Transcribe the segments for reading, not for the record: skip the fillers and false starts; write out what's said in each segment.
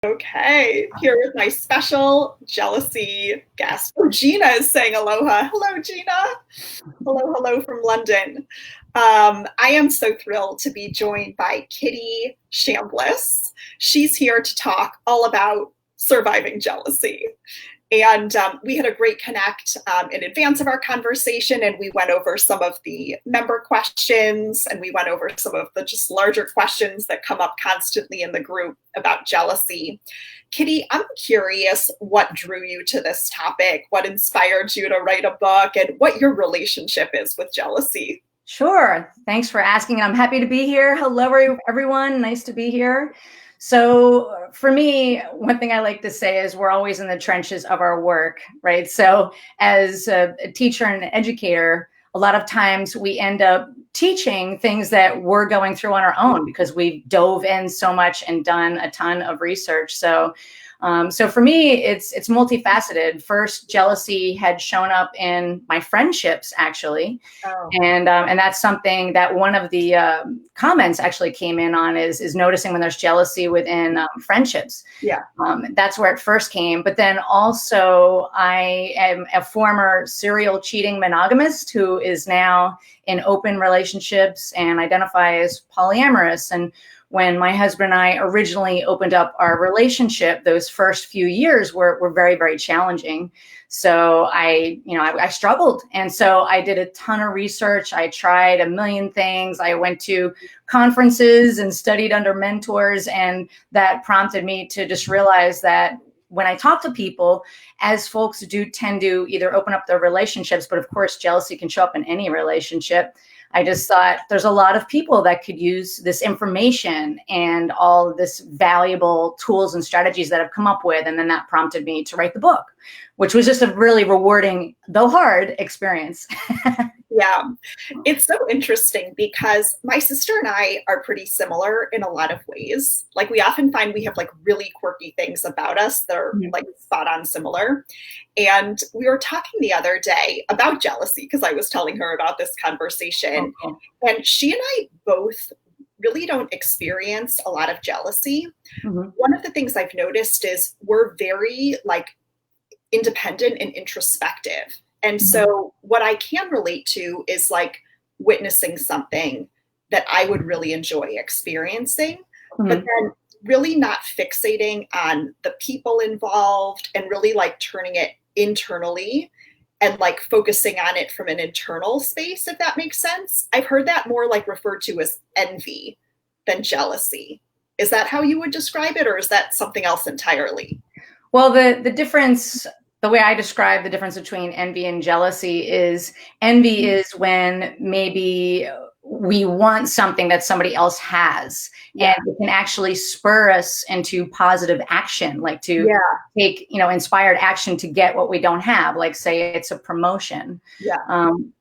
Okay, here with my special jealousy guest. Oh, Gina is saying aloha. Hello, Gina. Hello from London. I am so thrilled to be joined by Kitty Chambliss. She's here to talk all about surviving jealousy. And we had a great connect in advance of our conversation, and we went over some of the member questions, and we went over some of the just larger questions that come up constantly in the group about jealousy. Kitty, I'm curious what drew you to this topic, what inspired you to write a book, and what your relationship is with jealousy. Sure. Thanks for asking. I'm happy to be here. Hello, everyone. Nice to be here. So for me, one thing I like to say is we're always in the trenches of our work, right? So as a teacher and an educator, a lot of times we end up teaching things that we're going through on our own because we've dove in so much and done a ton of research. So for me, it's multifaceted. First, jealousy had shown up in my friendships, actually. Oh. And that's something that one of the comments actually came in on is noticing when there's jealousy within friendships. Yeah. That's where it first came. But then also I am a former serial cheating monogamist who is now in open relationships and identify as polyamorous. And when my husband and I originally opened up our relationship, those first few years were very, very challenging. So I struggled. And so I did a ton of research. I tried a million things. I went to conferences and studied under mentors. And that prompted me to just realize that when I talk to people, as folks do tend to either open up their relationships, but of course, jealousy can show up in any relationship. I just thought there's a lot of people that could use this information and all this valuable tools and strategies that I've come up with. And then that prompted me to write the book, which was just a really rewarding, though hard, experience. Yeah, it's so interesting because my sister and I are pretty similar in a lot of ways. Like we often find we have like really quirky things about us that are like spot on similar. And we were talking the other day about jealousy because I was telling her about this conversation. Okay. And she and I both really don't experience a lot of jealousy. Mm-hmm. One of the things I've noticed is we're very like independent and introspective. And so what I can relate to is like witnessing something that I would really enjoy experiencing, but then really not fixating on the people involved and really like turning it internally and like focusing on it from an internal space, if that makes sense. I've heard that more like referred to as envy than jealousy. Is that how you would describe it, or is that something else entirely? Well, the difference, the way I describe the difference between envy and jealousy is envy is when maybe we want something that somebody else has, and it can actually spur us into positive action, like to take, inspired action to get what we don't have, like say it's a promotion.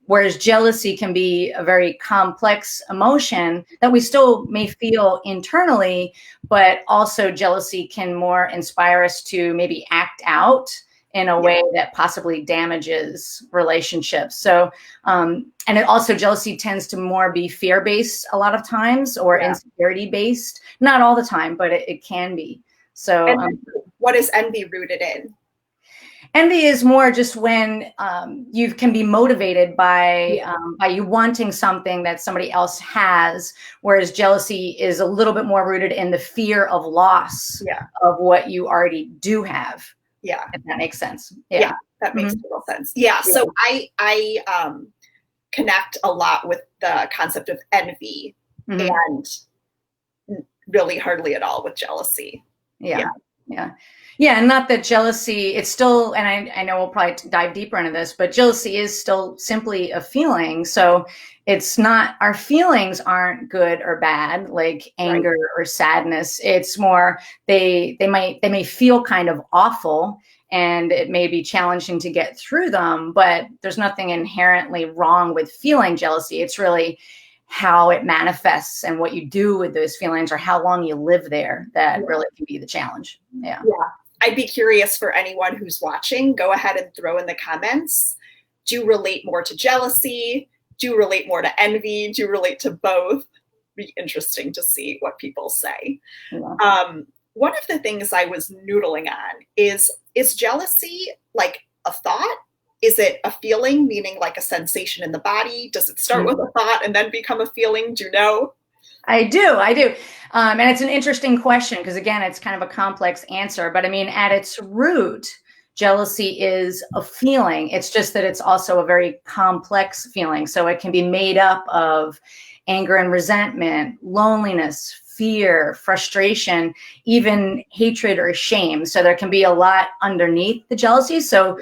Whereas jealousy can be a very complex emotion that we still may feel internally, but also jealousy can more inspire us to maybe act out in a way that possibly damages relationships. So, and it also, jealousy tends to more be fear-based a lot of times, or insecurity-based. Not all the time, but it can be. So what is envy rooted in? Envy is more just when you can be motivated by you wanting something that somebody else has, whereas jealousy is a little bit more rooted in the fear of loss of what you already do have. Yeah. If that makes sense. Yeah, that makes total sense. Yeah. So I connect a lot with the concept of envy and really hardly at all with jealousy. Yeah. And not that jealousy, it's still, and I know we'll probably dive deeper into this, but jealousy is still simply a feeling. So it's not, our feelings aren't good or bad, like anger or sadness. It's more, they may feel kind of awful, and it may be challenging to get through them, but there's nothing inherently wrong with feeling jealousy. It's really how it manifests and what you do with those feelings, or how long you live there, that really can be the challenge. Yeah. I'd be curious for anyone who's watching, go ahead and throw in the comments. Do you relate more to jealousy? Do you relate more to envy? Do you relate to both? Be interesting to see what people say. one of the things I was noodling on is jealousy like a thought? Is it a feeling, meaning like a sensation in the body? Does it start with a thought and then become a feeling? Do you know? I do. And it's an interesting question because, again, it's kind of a complex answer. But I mean, at its root, jealousy is a feeling. It's just that it's also a very complex feeling. So it can be made up of anger and resentment, loneliness, fear, frustration, even hatred or shame. So there can be a lot underneath the jealousy. So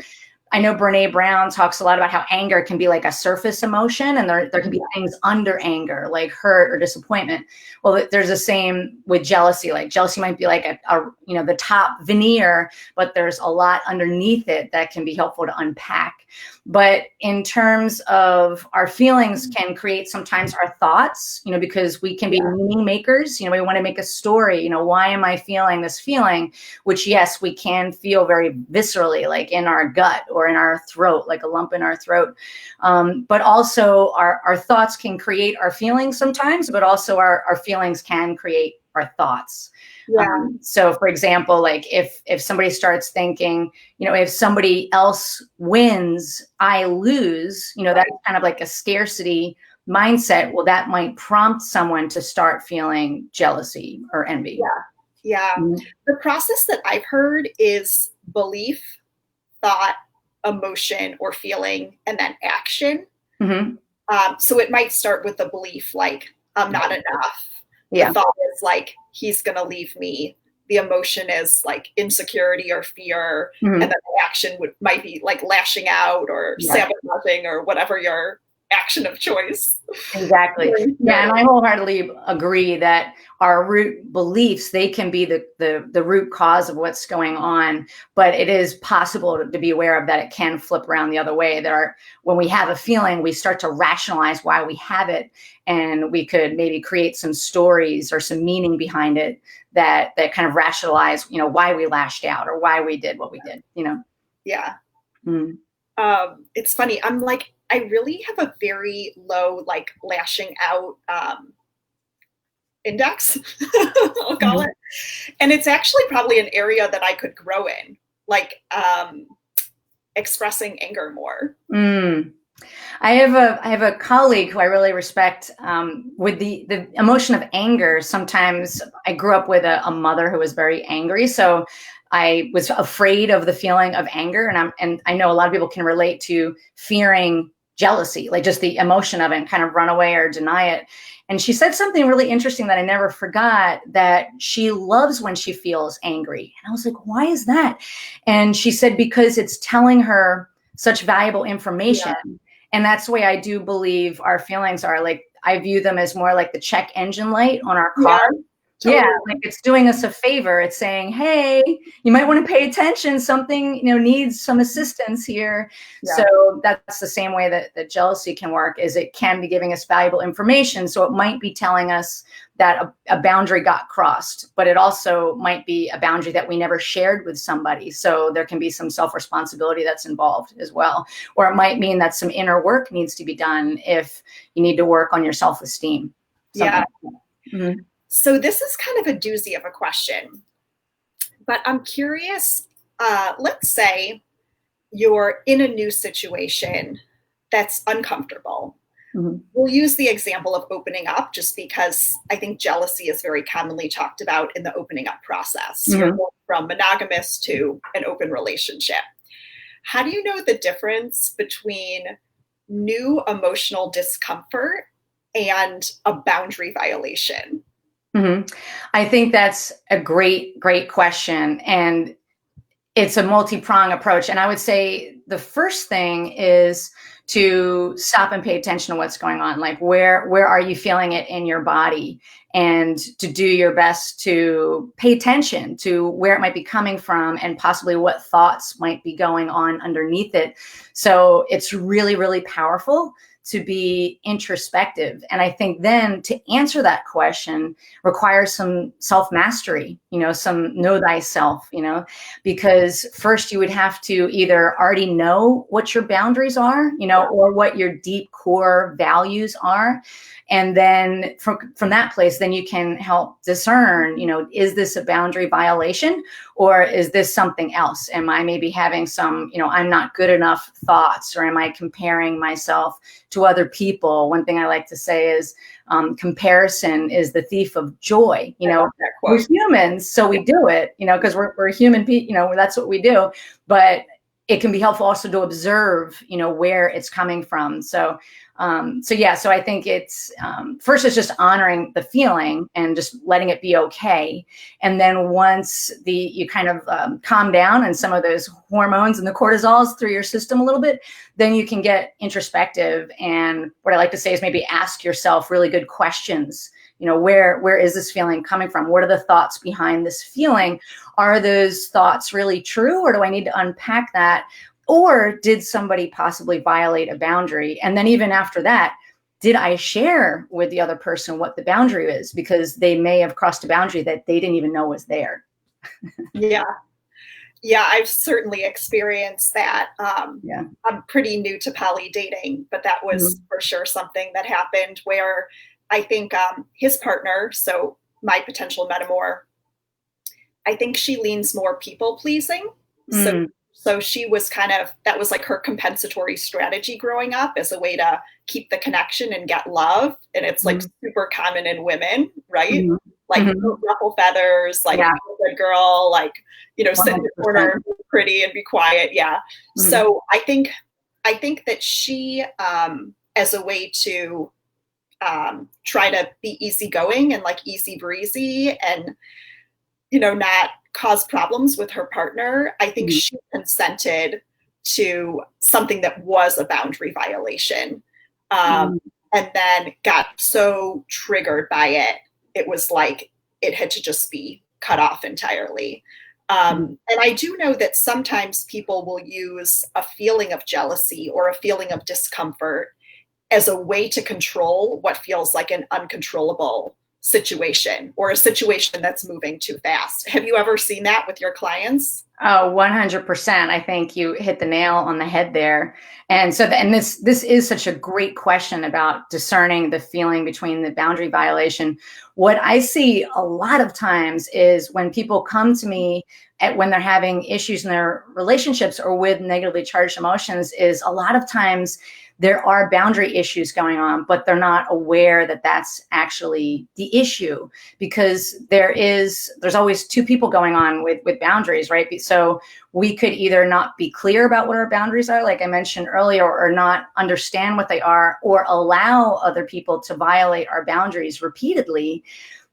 I know Brene Brown talks a lot about how anger can be like a surface emotion, and there can be things under anger, like hurt or disappointment. Well, there's the same with jealousy. Like jealousy might be like the top veneer, but there's a lot underneath it that can be helpful to unpack. But in terms of our feelings can create sometimes our thoughts, because we can be meaning makers. We want to make a story. Why am I feeling this feeling? Which, yes, we can feel very viscerally, like in our gut or in our throat, like a lump in our throat. But also our thoughts can create our feelings sometimes, but also our feelings can create our thoughts. Yeah. So for example, like if somebody starts thinking, if somebody else wins, I lose, that's kind of like a scarcity mindset. Well, that might prompt someone to start feeling jealousy or envy. Yeah. The process that I've heard is belief, thought, emotion or feeling, and then action. So it might start with the belief, like, I'm not enough. The thought is like, he's going to leave me. The emotion is like insecurity or fear. And then the action might be like lashing out or sabotaging or whatever your action of choice. Exactly. Yeah. And I wholeheartedly agree that our root beliefs, they can be the root cause of what's going on, but it is possible to be aware of that. It can flip around the other way. When we have a feeling, we start to rationalize why we have it. And we could maybe create some stories or some meaning behind it that kind of rationalize, why we lashed out or why we did what we did, Yeah. It's funny. I'm like, I really have a very low, like lashing out index, I'll call it. And it's actually probably an area that I could grow in, like expressing anger more. I have a colleague who I really respect with the emotion of anger. Sometimes I grew up with a mother who was very angry. So I was afraid of the feeling of anger. And I know a lot of people can relate to fearing jealousy, like just the emotion of it and kind of run away or deny it. And she said something really interesting that I never forgot, that she loves when she feels angry. And I was like, why is that? And she said, because it's telling her such valuable information. And that's the way I do believe our feelings are. Like, I view them as more like the check engine light on our car. Totally. Yeah, like it's doing us a favor. It's saying, hey, you might want to pay attention. Something, needs some assistance here. So that's the same way that jealousy can work, is it can be giving us valuable information. So it might be telling us that a boundary got crossed, but it also might be a boundary that we never shared with somebody. So there can be some self-responsibility that's involved as well. Or it might mean that some inner work needs to be done if you need to work on your self-esteem. So this is kind of a doozy of a question, but I'm curious, let's say you're in a new situation that's uncomfortable. We'll use the example of opening up just because I think jealousy is very commonly talked about in the opening up process. You're going from monogamous to an open relationship. How do you know the difference between new emotional discomfort and a boundary violation? I think that's a great question. And it's a multi-pronged approach. And I would say the first thing is to stop and pay attention to what's going on. Like, where are you feeling it in your body? And to do your best to pay attention to where it might be coming from and possibly what thoughts might be going on underneath it. So it's really, really powerful to be introspective. And I think then to answer that question requires some self-mastery, some know thyself, because first you would have to either already know what your boundaries are, or what your deep core values are. And then from that place, then you can help discern, is this a boundary violation or is this something else? Am I maybe having some, I'm not good enough thoughts, or am I comparing myself to other people? One thing I like to say is comparison is the thief of joy. We're humans, so we do it, because we're human people, that's what we do. But it can be helpful also to observe, where it's coming from. So I think it's first it's just honoring the feeling and just letting it be okay. And then once you kind of calm down and some of those hormones and the cortisols through your system a little bit, then you can get introspective. And what I like to say is maybe ask yourself really good questions. Where is this feeling coming from? What are the thoughts behind this feeling? Are those thoughts really true, or do I need to unpack that? Or did somebody possibly violate a boundary? And then even after that, did I share with the other person what the boundary is? Because they may have crossed a boundary that they didn't even know was there. Yeah, I've certainly experienced that. I'm pretty new to poly dating, but that was for sure something that happened where I think his partner, so my potential metamor, I think she leans more people pleasing. So she was that was like her compensatory strategy growing up as a way to keep the connection and get love. And it's like super common in women, right? Like ruffle feathers, like good girl, like, sit in the corner, be pretty and be quiet. Yeah. So I think that she, as a way to try to be easygoing and like easy breezy and, not cause problems with her partner, I think she consented to something that was a boundary violation. And then got so triggered by it, it was like it had to just be cut off entirely. And I do know that sometimes people will use a feeling of jealousy or a feeling of discomfort as a way to control what feels like an uncontrollable situation or a situation that's moving too fast. Have you ever seen that with your clients? Oh, 100%. I think you hit the nail on the head there. And so, this is such a great question about discerning the feeling between the boundary violation. What I see a lot of times is when people come to me when they're having issues in their relationships or with negatively charged emotions, is a lot of times there are boundary issues going on, but they're not aware that that's actually the issue, because there's always two people going on with boundaries, right? So we could either not be clear about what our boundaries are, like I mentioned earlier, or not understand what they are, or allow other people to violate our boundaries repeatedly.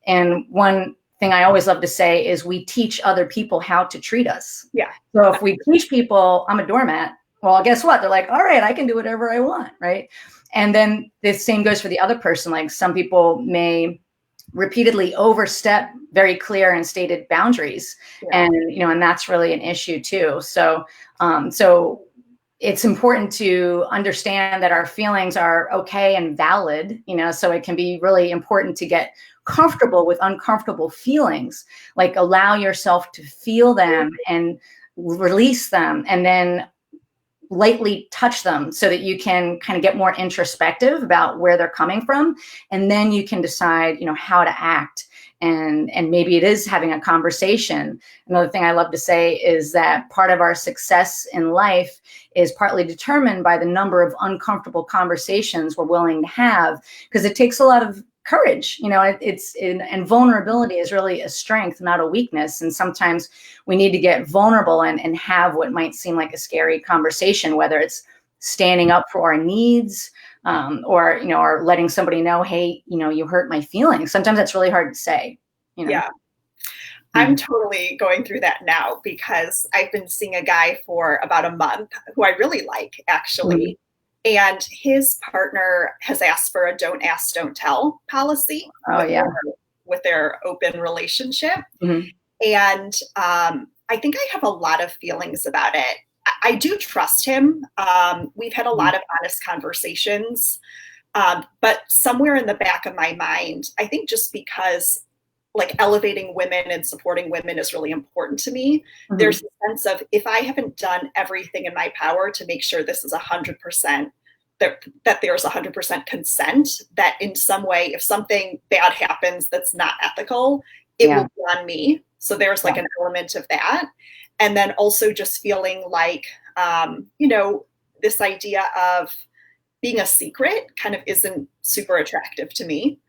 And one thing I always love to say is we teach other people how to treat us. Yeah. So if we teach people I'm a doormat, well, guess what? They're like, all right, I can do whatever I want, right? And then the same goes for the other person. Like some people may repeatedly overstep very clear and stated boundaries. And that's really an issue too. So it's important to understand that our feelings are okay and valid, so it can be really important to get comfortable with uncomfortable feelings, like allow yourself to feel them and release them, and then lightly touch them so that you can kind of get more introspective about where they're coming from. And then you can decide, how to act. And maybe it is having a conversation. Another thing I love to say is that part of our success in life is partly determined by the number of uncomfortable conversations we're willing to have, because it takes a lot of courage, and vulnerability is really a strength, not a weakness. And sometimes we need to get vulnerable and have what might seem like a scary conversation, whether it's standing up for our needs, or letting somebody know, hey, you hurt my feelings. Sometimes that's really hard to say. Yeah. I'm totally going through that now, because I've been seeing a guy for about a month who I really like, actually. And his partner has asked for a don't ask, don't tell policy with their open relationship. And I think I have a lot of feelings about it. I do trust him. We've had a lot of honest conversations, but somewhere in the back of my mind, I think just because like elevating women and supporting women is really important to me. There's a sense of if I haven't done everything in my power to make sure this is 100%, that there's 100% consent, that in some way, if something bad happens that's not ethical, it will be on me. So there's like an element of that. And then also just feeling like, this idea of being a secret kind of isn't super attractive to me.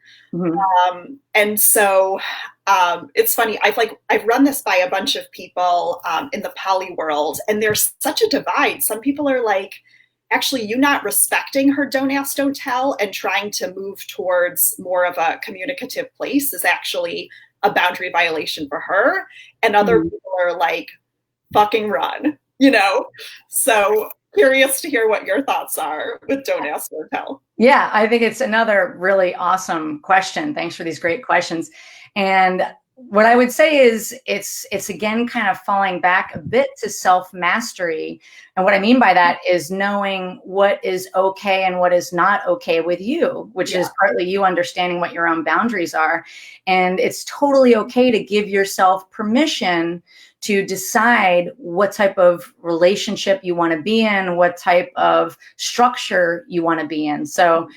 And so it's funny, I've run this by a bunch of people in the poly world, and there's such a divide. Some people are like, actually, you not respecting her don't ask, don't tell and trying to move towards more of a communicative place is actually a boundary violation for her. And other people are like, fucking run, So curious to hear what your thoughts are with don't ask, don't tell. Yeah, I think it's another really awesome question. Thanks for these great questions. And what I would say is it's again kind of falling back a bit to self-mastery. And what I mean by that is knowing what is okay and what is not okay with you, which is partly you understanding what your own boundaries are. And it's totally okay to give yourself permission to decide what type of relationship you want to be in, what type of structure you want to be in. So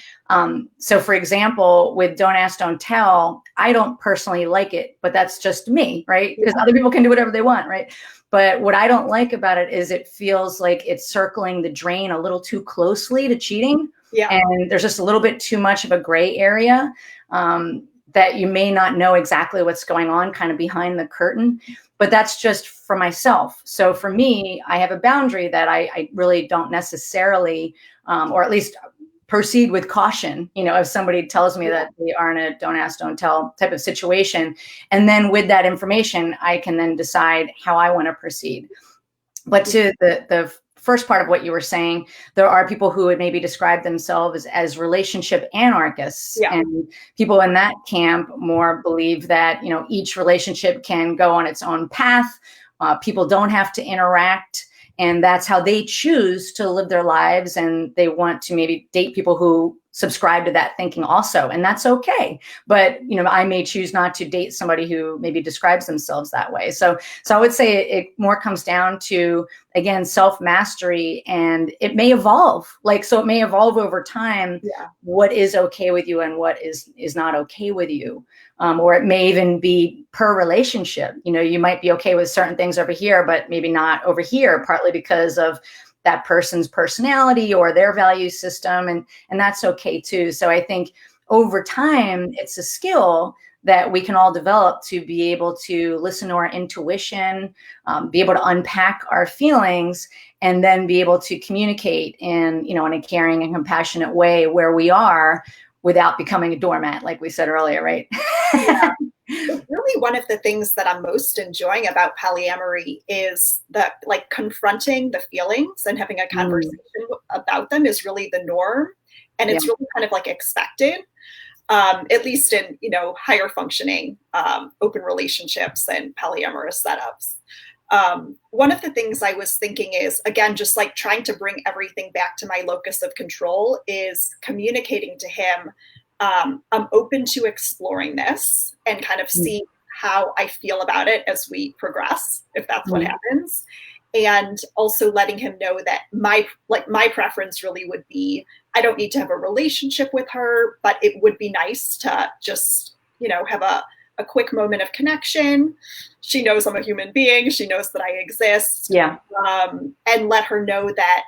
for example, with don't ask, don't tell, I don't personally like it, but that's just me, right? Because other people can do whatever they want, right? But what I don't like about it is it feels like it's circling the drain a little too closely to cheating. And there's just a little bit too much of a gray area that you may not know exactly what's going on kind of behind the curtain. But that's just for myself. So for me, I have a boundary that I really don't necessarily, or at least proceed with caution, if somebody tells me that they are in a don't ask, don't tell type of situation. And then with that information, I can then decide how I want to proceed. But to the first part of what you were saying, there are people who would maybe describe themselves as relationship anarchists. And people in that camp more believe that, each relationship can go on its own path. People don't have to interact. And that's how they choose to live their lives. And they want to maybe date people who subscribe to that thinking also. And that's okay. But, I may choose not to date somebody who maybe describes themselves that way. So I would say it more comes down to, again, self-mastery, and it may evolve. So it may evolve over time, what is okay with you and what is not okay with you. Or it may even be per relationship. You might be okay with certain things over here, but maybe not over here, partly because of that person's personality or their value system. And that's okay too. So I think over time, it's a skill that we can all develop to be able to listen to our intuition, be able to unpack our feelings, and then be able to communicate in a caring and compassionate way where we are without becoming a doormat, like we said earlier, right? It's really one of the things that I'm most enjoying about polyamory is that confronting the feelings and having a conversation about them is really the norm. And it's really kind of expected, at least in, higher functioning open relationships and polyamorous setups. One of the things I was thinking is, again, just trying to bring everything back to my locus of control is communicating to him, I'm open to exploring this and kind of see how I feel about it as we progress, if that's what happens. And also letting him know that my preference really would be, I don't need to have a relationship with her, but it would be nice to just, have a quick moment of connection. She knows I'm a human being. She knows that I exist. And let her know that,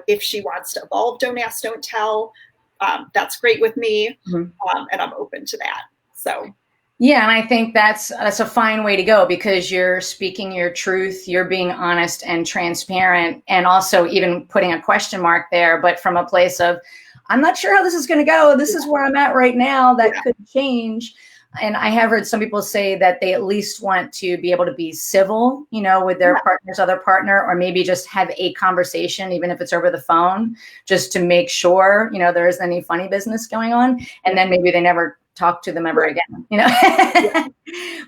if she wants to evolve don't ask, don't tell, that's great with me. And I'm open to that. So. Yeah. And I think that's a fine way to go, because you're speaking your truth, you're being honest and transparent, and also even putting a question mark there, but from a place of, I'm not sure how this is going to go. This is where I'm at right now. That could change. And I have heard some people say that they at least want to be able to be civil, with their partner's other partner, or maybe just have a conversation, even if it's over the phone, just to make sure, there isn't any funny business going on. And then maybe they never talk to them ever again, you know?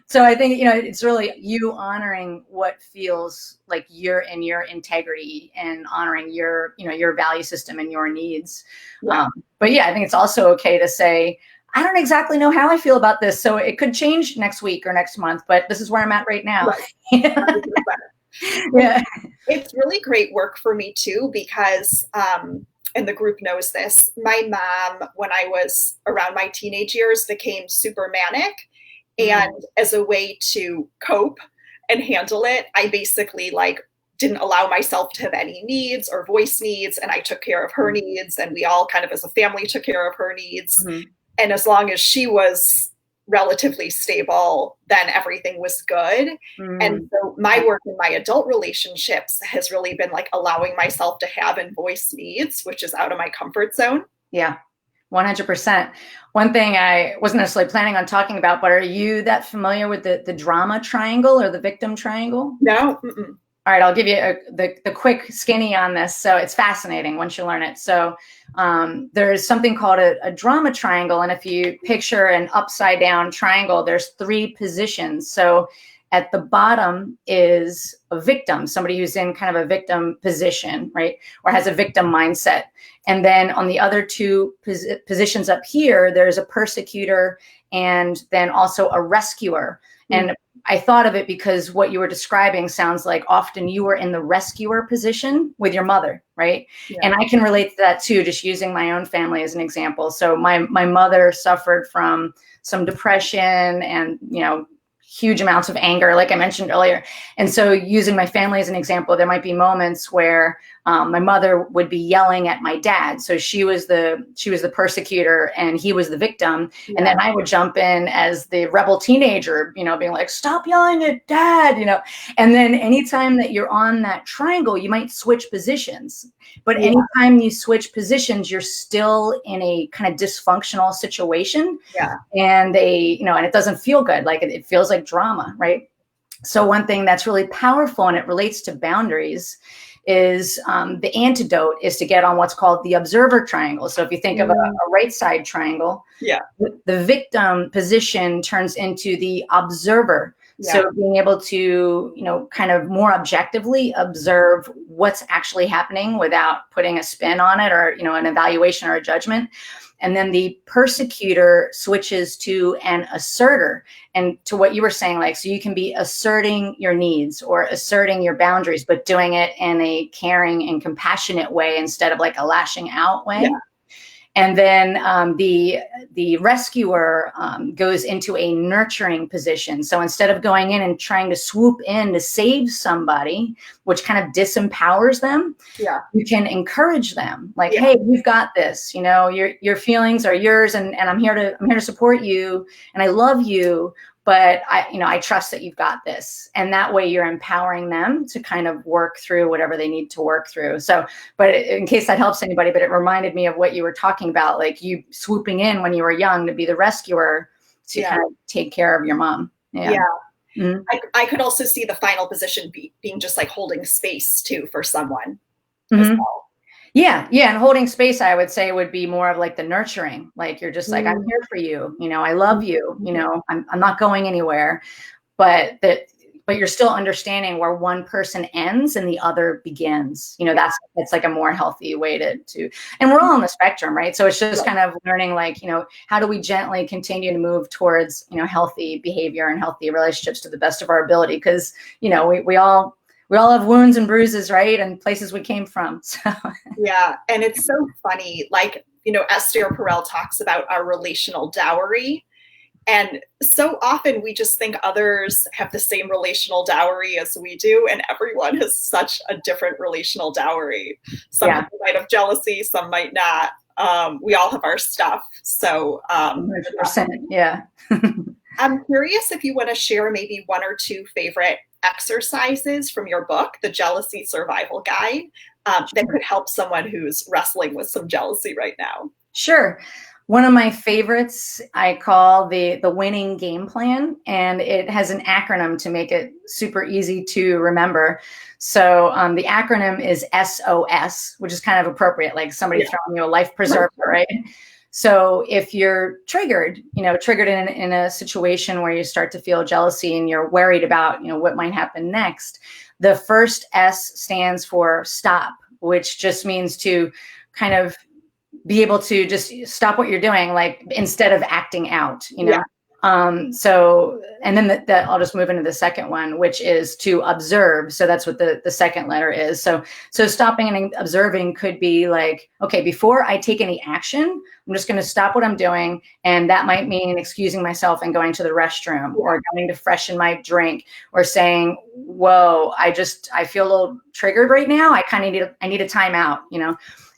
So I think, you know, it's really you honoring what feels like you're in your integrity and honoring your, you know, your value system and your needs. But yeah, I think it's also okay to say, I don't exactly know how I feel about this. So it could change next week or next month, but this is where I'm at right now. Yeah. It's really great work for me too, because, and the group knows this, my mom, when I was around my teenage years, became super manic. And as a way to cope and handle it, I basically like didn't allow myself to have any needs or voice needs. And I took care of her needs. And we all kind of as a family took care of her needs. And as long as she was relatively stable, then everything was good. And so my work in my adult relationships has really been like allowing myself to have and voice needs, which is out of my comfort zone. Yeah, 100%. One thing I wasn't necessarily planning on talking about, but are you that familiar with the drama triangle or the victim triangle? No. All right, I'll give you the quick skinny on this. So it's fascinating once you learn it. So there's something called a drama triangle. And if you picture an upside down triangle, there's 3 positions. So at the bottom is a victim, somebody who's in kind of a victim position, right? Or has a victim mindset. And then on the other 2 positions up here, there's a persecutor and then also a rescuer. And I thought of it because what you were describing sounds like often you were in the rescuer position with your mother, right? And I can relate to that too, just using my own family as an example. So my mother suffered from some depression and, you know, huge amounts of anger, like I mentioned earlier. And so using my family as an example, there might be moments where my mother would be yelling at my dad. So she was the persecutor and he was the victim. And then I would jump in as the rebel teenager, you know, being like, stop yelling at dad, you know. And then anytime that you're on that triangle, you might switch positions. But anytime you switch positions, you're still in a kind of dysfunctional situation. And and it doesn't feel good. Like it feels like drama, right? So one thing that's really powerful and it relates to boundaries is the antidote is to get on what's called the observer triangle. So if you think of a right side triangle, the victim position turns into the observer. So being able to, you know, kind of more objectively observe what's actually happening without putting a spin on it or, you know, an evaluation or a judgment. And then the persecutor switches to an asserter. And to what you were saying, like, so you can be asserting your needs or asserting your boundaries, but doing it in a caring and compassionate way instead of like a lashing out way. And then the rescuer goes into a nurturing position. So instead of going in and trying to swoop in to save somebody, which kind of disempowers them, you can encourage them. Like, hey, we've got this. You know, your feelings are yours, and I'm here to support you, and I love you. But I trust that you've got this. And that way you're empowering them to kind of work through whatever they need to work through. So, but in case that helps anybody, but it reminded me of what you were talking about, like you swooping in when you were young to be the rescuer to kind of take care of your mom. I could also see the final position being just like holding space too for someone as well. Yeah. And holding space, I would say, would be more of like the nurturing. Like you're just like, I'm here for you. You know, I love you. You know, I'm not going anywhere, but you're still understanding where one person ends and the other begins. You know, that's like a more healthy way to, and we're all on the spectrum, right? So it's just kind of learning, like, you know, how do we gently continue to move towards, you know, healthy behavior and healthy relationships to the best of our ability? Because, you know, we all have wounds and bruises, right? And places we came from. So. Yeah. And it's so funny. Like, you know, Esther Perel talks about our relational dowry. And so often we just think others have the same relational dowry as we do. And everyone has such a different relational dowry. Some people might have jealousy, some might not. We all have our stuff. So 100%. Yeah. I'm curious if you want to share maybe 1 or 2 favorite exercises from your book, The Jealousy Survival Guide, that could help someone who's wrestling with some jealousy right now. Sure. One of my favorites I call the winning game plan, and it has an acronym to make it super easy to remember. So the acronym is SOS, which is kind of appropriate, like somebody throwing you a life preserver, right? So if you're triggered in a situation where you start to feel jealousy and you're worried about, what might happen next, the first S stands for stop, which just means to kind of be able to just stop what you're doing, like instead of acting out, Yeah. So, and then I'll just move into the second one, which is to observe. So that's what the second letter is. So stopping and observing could be like, okay, before I take any action, I'm just going to stop what I'm doing. And that might mean excusing myself and going to the restroom, or going to freshen my drink, or saying, whoa, I feel a little triggered right now. I need a timeout,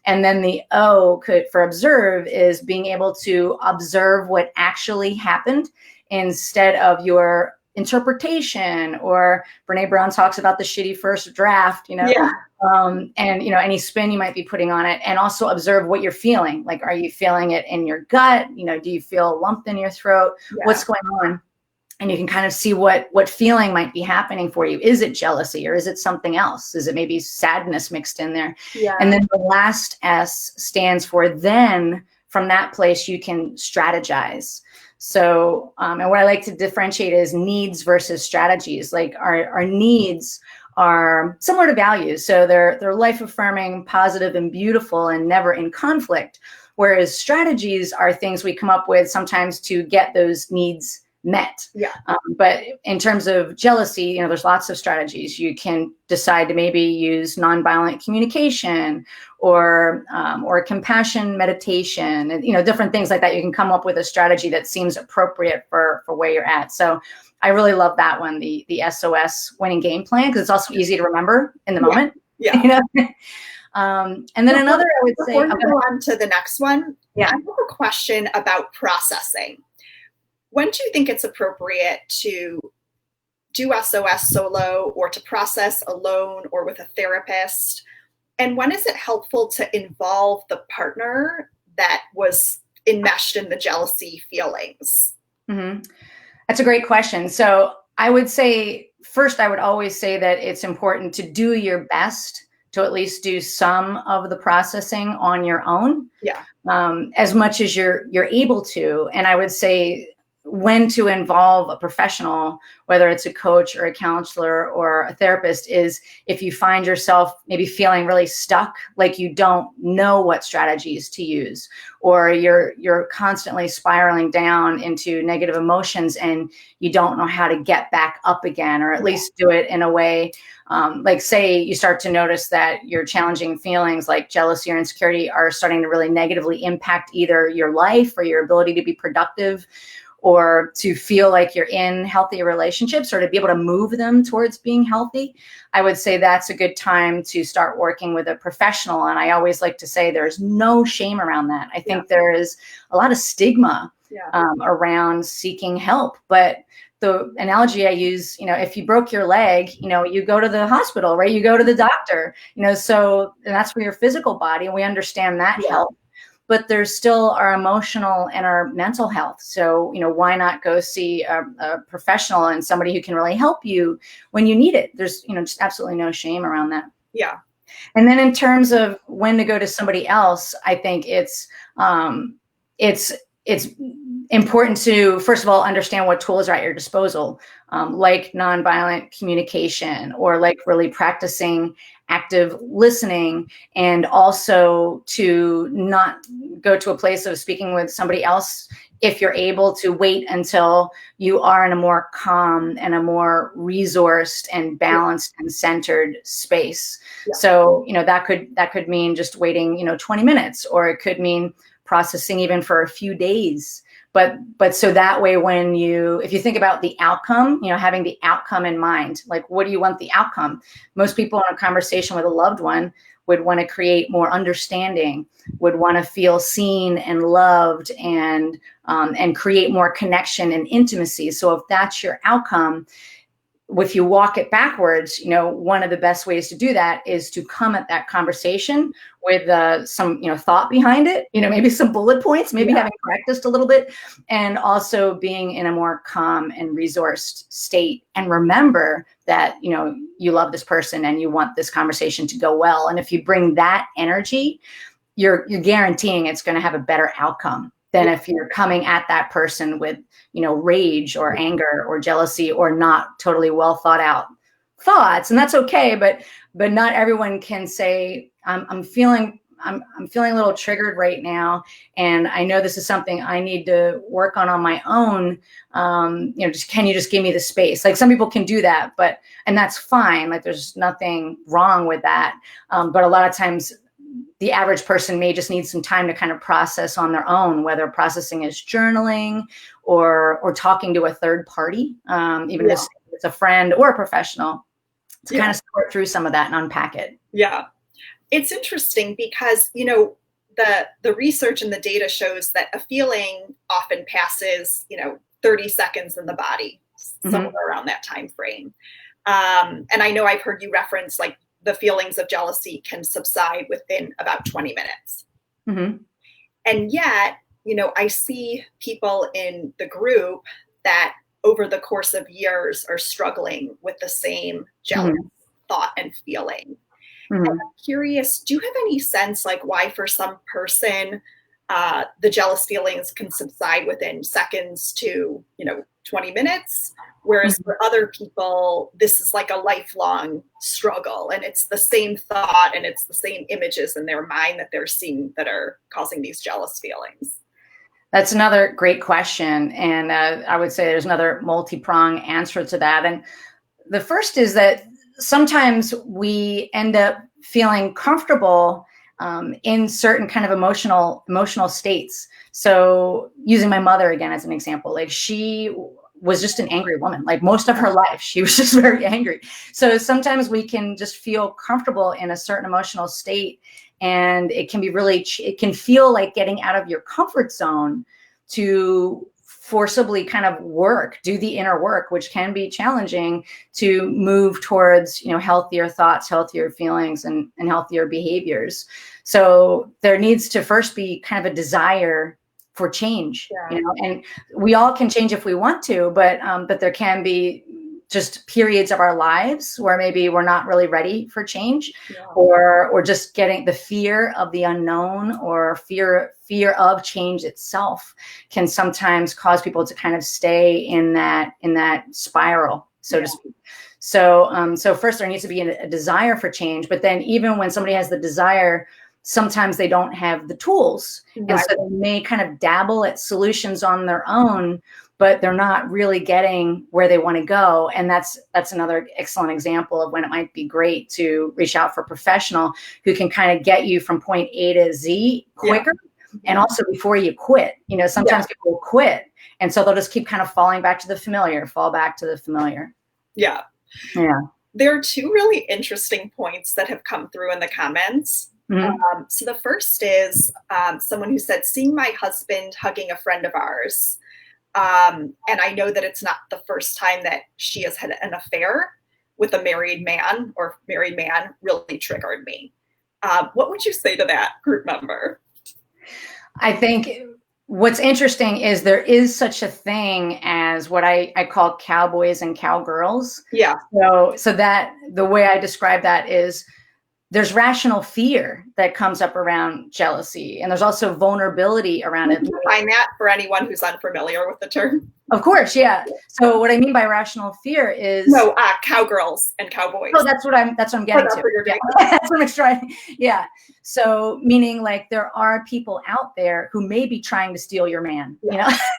And then the O for observe is being able to observe what actually happened instead of your interpretation, or Brene Brown talks about the shitty first draft, and, any spin you might be putting on it, and also observe what you're feeling. Like, are you feeling it in your gut? Do you feel a lump in your throat? Yeah. What's going on? And you can kind of see what feeling might be happening for you. Is it jealousy, or is it something else? Is it maybe sadness mixed in there? Yeah. And then the last S stands for then from that place you can strategize. So, and what I like to differentiate is needs versus strategies. Like our needs are similar to values. So they're life affirming, positive, and beautiful, and never in conflict. Whereas strategies are things we come up with sometimes to get those needs met. Yeah. But in terms of jealousy, there's lots of strategies. You can decide to maybe use nonviolent communication, or compassion meditation, and different things like that. You can come up with a strategy that seems appropriate for where you're at. So I really love that one, the SOS winning game plan, because it's also easy to remember in the moment. Yeah. And then another, I would say, before we go on to the next one, yeah, I have a question about processing. When do you think it's appropriate to do SOS solo, or to process alone or with a therapist? And when is it helpful to involve the partner that was enmeshed in the jealousy feelings? Mm-hmm. That's a great question. So I would say, first, I would always say that it's important to do your best to at least do some of the processing on your own. Yeah. As much as you're able to. And I would say, when to involve a professional, whether it's a coach or a counselor or a therapist, is if you find yourself maybe feeling really stuck, like you don't know what strategies to use, or you're constantly spiraling down into negative emotions and you don't know how to get back up again, or at least do it in a way, like say you start to notice that your challenging feelings like jealousy or insecurity are starting to really negatively impact either your life or your ability to be productive, or to feel like you're in healthy relationships, or to be able to move them towards being healthy, I would say that's a good time to start working with a professional. And I always like to say there's no shame around that. I think there is a lot of stigma around seeking help. But the analogy I use, if you broke your leg, you go to the hospital, right? You go to the doctor, so, and that's for your physical body. And we understand that help. But there's still our emotional and our mental health. So, why not go see a professional and somebody who can really help you when you need it? There's, just absolutely no shame around that. Yeah. And then in terms of when to go to somebody else, I think it's important to, first of all, understand what tools are at your disposal, like nonviolent communication, or like really practicing active listening, and also to not go to a place of speaking with somebody else if you're able to wait until you are in a more calm and a more resourced and balanced and centered space. Yeah. So, that could mean just waiting, 20 minutes, or it could mean processing even for a few days. But so that way, if you think about the outcome, having the outcome in mind, like, what do you want the outcome? Most people in a conversation with a loved one would want to create more understanding, would want to feel seen and loved, and create more connection and intimacy. So if that's your outcome, if you walk it backwards, one of the best ways to do that is to come at that conversation with some, thought behind it, maybe some bullet points, maybe having practiced a little bit, and also being in a more calm and resourced state. And remember that, you love this person and you want this conversation to go well. And if you bring that energy you're guaranteeing it's going to have a better outcome than if you're coming at that person with, rage or anger or jealousy or not totally well thought out thoughts. And that's okay. But not everyone can say, I'm feeling a little triggered right now, and I know this is something I need to work on my own. Can you just give me the space? Like, some people can do that, and that's fine. Like, there's nothing wrong with that. But a lot of times the average person may just need some time to kind of process on their own, whether processing is journaling or talking to a third party, even if it's a friend or a professional, to kind of sort through some of that and unpack it. Yeah. It's interesting because, the research and the data shows that a feeling often passes, 30 seconds in the body, somewhere around that time frame. And I know I've heard you reference, like, the feelings of jealousy can subside within about 20 minutes. And yet, I see people in the group that over the course of years are struggling with the same jealous thought and feeling. And I'm curious, do you have any sense, like, why for some person the jealous feelings can subside within seconds to 20 minutes, whereas for other people this is like a lifelong struggle, and it's the same thought and it's the same images in their mind that they're seeing that are causing these jealous feelings? That's another great question, and I would say there's another multi-pronged answer to that. And the first is that sometimes we end up feeling comfortable in certain kind of emotional states. So, using my mother again as an example, like, she was just an angry woman. Like, most of her life, she was just very angry. So sometimes we can just feel comfortable in a certain emotional state, and it can be it can feel like getting out of your comfort zone to forcibly kind of do the inner work, which can be challenging to move towards, healthier thoughts, healthier feelings, and healthier behaviors. So there needs to first be kind of a desire for change, and we all can change if we want to, but there can be just periods of our lives where maybe we're not really ready for change, or just getting the fear of the unknown, or fear of change itself can sometimes cause people to kind of stay in that spiral, so to speak. So first there needs to be a desire for change, but then even when somebody has the desire, sometimes they don't have the tools. And so they may kind of dabble at solutions on their own, but they're not really getting where they want to go. And that's another excellent example of when it might be great to reach out for a professional who can kind of get you from point A to Z quicker. And also before you quit, sometimes people will quit. And so they'll just keep kind of fall back to the familiar. Yeah. There are two really interesting points that have come through in the comments. So the first is someone who said, seeing my husband hugging a friend of ours. And I know that it's not the first time that she has had an affair with a married man really triggered me. What would you say to that group member? I think what's interesting is there is such a thing as what I call cowboys and cowgirls. Yeah. So that the way I describe that is there's rational fear that comes up around jealousy, and there's also vulnerability around it. Can you define that for anyone who's unfamiliar with the term? Of course, yeah. So what I mean by rational fear is cowgirls and cowboys. Oh, that's what I'm getting to. Yeah. That's what I'm trying. Yeah. So meaning, like, there are people out there who may be trying to steal your man.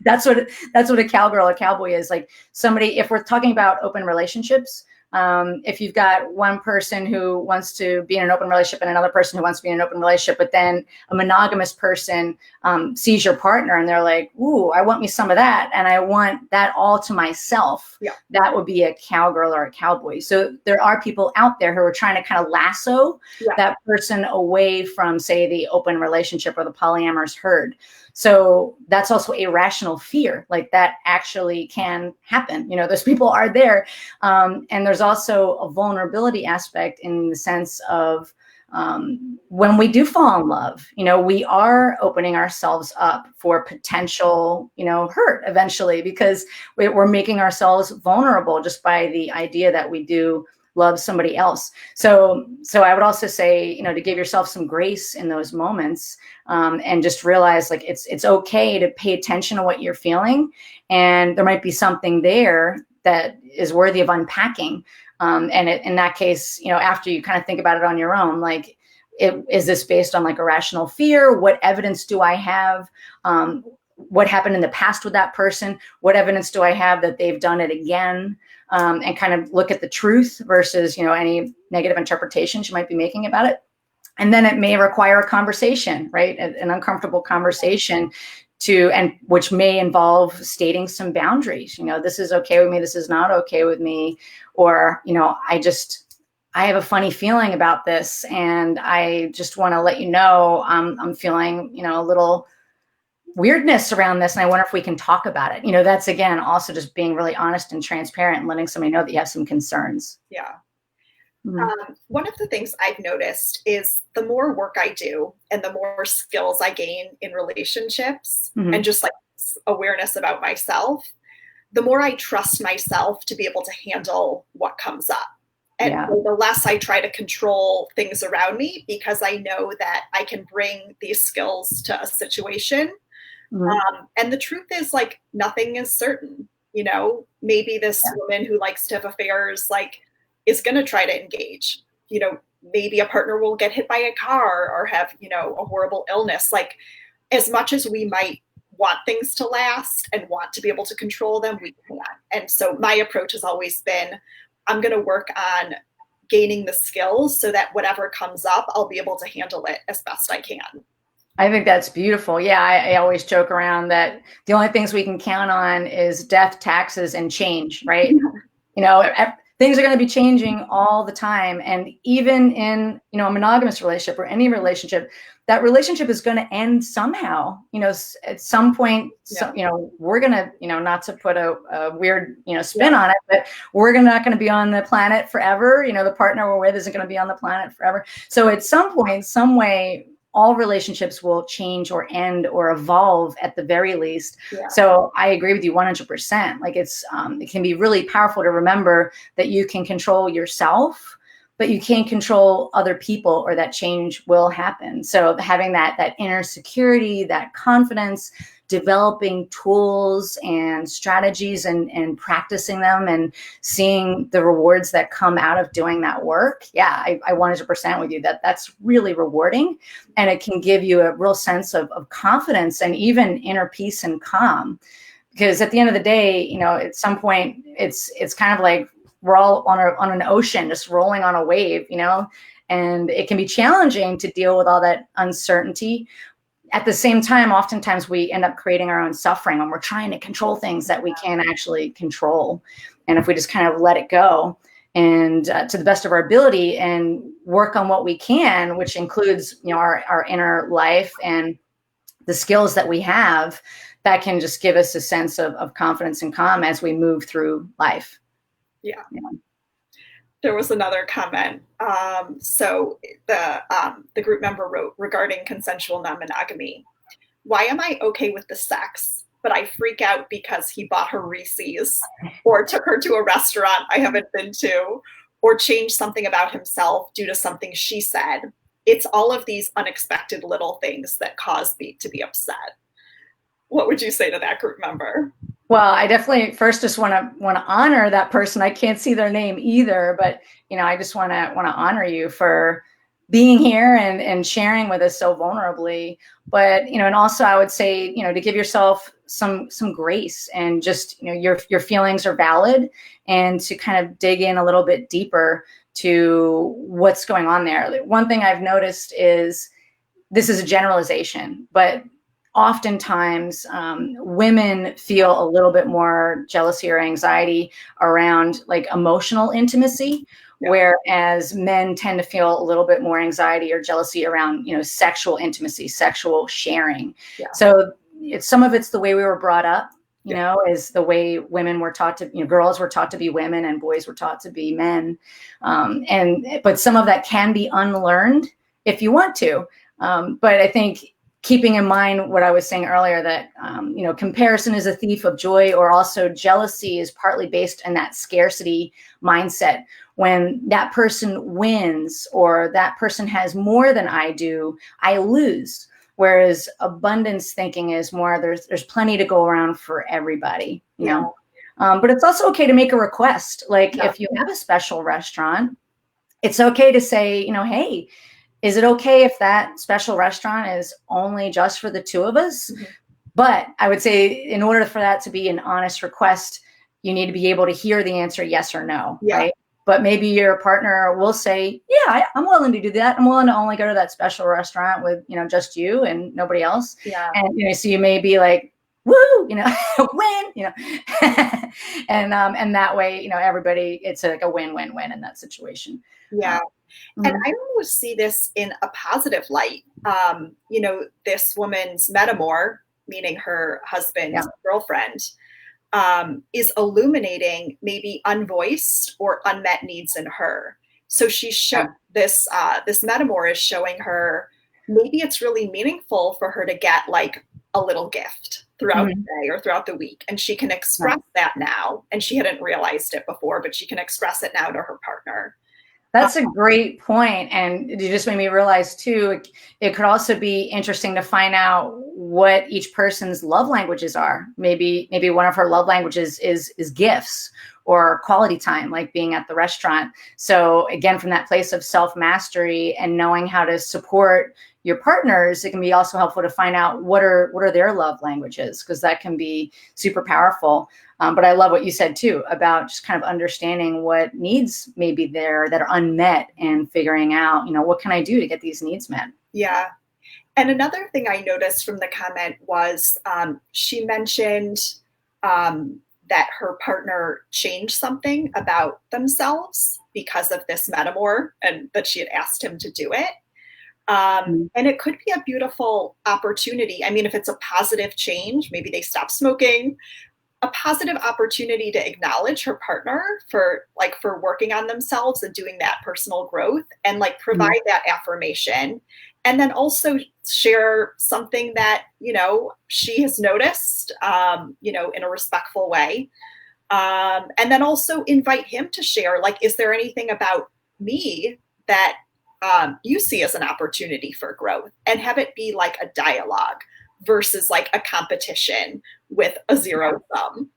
That's what a cowgirl or cowboy is. Like, somebody, if we're talking about open relationships, if you've got one person who wants to be in an open relationship and another person who wants to be in an open relationship, but then a monogamous person sees your partner and they're like, ooh, I want me some of that, and I want that all to myself. Yeah. That would be a cowgirl or a cowboy. So there are people out there who are trying to kind of lasso that person away from, say, the open relationship or the polyamorous herd. So that's also a rational fear, like that actually can happen. Those people are there. And there's also a vulnerability aspect in the sense of when we do fall in love, we are opening ourselves up for potential, hurt eventually, because we're making ourselves vulnerable just by the idea that we do love somebody else. So I would also say, to give yourself some grace in those moments, and just realize like it's okay to pay attention to what you're feeling, and there might be something there that is worthy of unpacking. And in that case, after you kind of think about it on your own, like, is this based on like a rational fear? What evidence do I have? What happened in the past with that person? What evidence do I have that they've done it again? And kind of look at the truth versus, any negative interpretations you might be making about it. And then it may require a conversation, right? An uncomfortable conversation and which may involve stating some boundaries. This is okay with me. This is not okay with me. Or, I have a funny feeling about this, and I just want to let you know I'm feeling, a little weirdness around this, and I wonder if we can talk about it. That's, again, also just being really honest and transparent and letting somebody know that you have some concerns. Yeah. Mm-hmm. One of the things I've noticed is the more work I do and the more skills I gain in relationships, Mm-hmm. and just like awareness about myself, the more I trust myself to be able to handle what comes up. And the less I try to control things around me, because I know that I can bring these skills to a situation. Mm-hmm. And the truth is, like, nothing is certain. Maybe this woman who likes to have affairs, like, is going to try to engage. Maybe a partner will get hit by a car or have, a horrible illness. Like, as much as we might want things to last and want to be able to control them, we can't. And so my approach has always been, I'm going to work on gaining the skills so that whatever comes up, I'll be able to handle it as best I can. I think that's beautiful. Yeah, I always joke around that the only things we can count on is death, taxes, and change, right? Things are going to be changing all the time. And even in, a monogamous relationship or any relationship, that relationship is going to end somehow, at some point. We're going to, not to put a weird, spin on it, but we're not going to be on the planet forever. The partner we're with isn't going to be on the planet forever. So at some point, some way, all relationships will change or end or evolve at the very least. Yeah. So I agree with you 100%. Like, it can be really powerful to remember that you can control yourself, but you can't control other people, or that change will happen. So having that inner security, that confidence, developing tools and strategies and practicing them and seeing the rewards that come out of doing that work. Yeah, I 100% with you that's really rewarding. And it can give you a real sense of confidence and even inner peace and calm. Because at the end of the day, at some point, it's kind of like we're all on an ocean, just rolling on a wave, and it can be challenging to deal with all that uncertainty. At the same time, oftentimes we end up creating our own suffering when we're trying to control things that we can't actually control. And if we just kind of let it go and to the best of our ability and work on what we can, which includes, our inner life and the skills that we have, that can just give us a sense of confidence and calm as we move through life. Yeah. There was another comment. So the group member wrote, regarding consensual non-monogamy, why am I okay with the sex, but I freak out because he bought her Reese's or took her to a restaurant I haven't been to, or changed something about himself due to something she said. It's all of these unexpected little things that cause me to be upset. What would you say to that group member? Well, I definitely first just want to honor that person. I can't see their name either, but I just want to honor you for being here and sharing with us so vulnerably. But and also I would say to give yourself some grace and just your feelings are valid, and to kind of dig in a little bit deeper to what's going on there. One thing I've noticed is, this is a generalization, but oftentimes women feel a little bit more jealousy or anxiety around like emotional intimacy, whereas men tend to feel a little bit more anxiety or jealousy around sexual intimacy, sexual sharing. So some of it's the way we were brought up, is the way women were taught to, girls were taught to be women and boys were taught to be men, but some of that can be unlearned if you want to, but I think keeping in mind what I was saying earlier, that, comparison is a thief of joy, or also jealousy is partly based in that scarcity mindset when that person wins or that person has more than I do, I lose. Whereas abundance thinking is more there's plenty to go around for everybody, you know. But it's also okay to make a request. Like if you have a special restaurant, it's okay to say, you know, hey, is it okay if that special restaurant is only just for the two of us? Mm-hmm. But I would say in order for that to be an honest request, you need to be able to hear the answer yes or no, right? But maybe your partner will say, yeah, I'm willing to do that. I'm willing to only go to that special restaurant with, you know, just you and nobody else. Yeah. And, you know, so you may be like, woo, you know, win, you know, and that way, you know, everybody, it's like a win-win-win in that situation. Yeah. And I always see this in a positive light. You know, this woman's metamor, meaning her husband's girlfriend, is illuminating maybe unvoiced or unmet needs in her. So she's this metamor is showing her maybe it's really meaningful for her to get like a little gift throughout the day or throughout the week. And she can express that now. And she hadn't realized it before, but she can express it now to her partner. That's a great point. And you just made me realize too, it could also be interesting to find out what each person's love languages are. Maybe one of her love languages is gifts or quality time, like being at the restaurant. So again, from that place of self-mastery and knowing how to support your partners, it can be also helpful to find out what are their love languages, because that can be super powerful. But I love what you said too about just kind of understanding what needs may be there that are unmet and figuring out, you know, what can I do to get these needs met? Yeah. And another thing I noticed from the comment was she mentioned that her partner changed something about themselves because of this metamor and that she had asked him to do it. And it could be a beautiful opportunity. I mean, if it's a positive change, maybe they stop smoking, a positive opportunity to acknowledge her partner for working on themselves and doing that personal growth and like provide that affirmation. And then also share something that, you know, she has noticed, you know, in a respectful way. And then also invite him to share, like, is there anything about me that you see as an opportunity for growth, and have it be like a dialogue versus like a competition with a zero sum.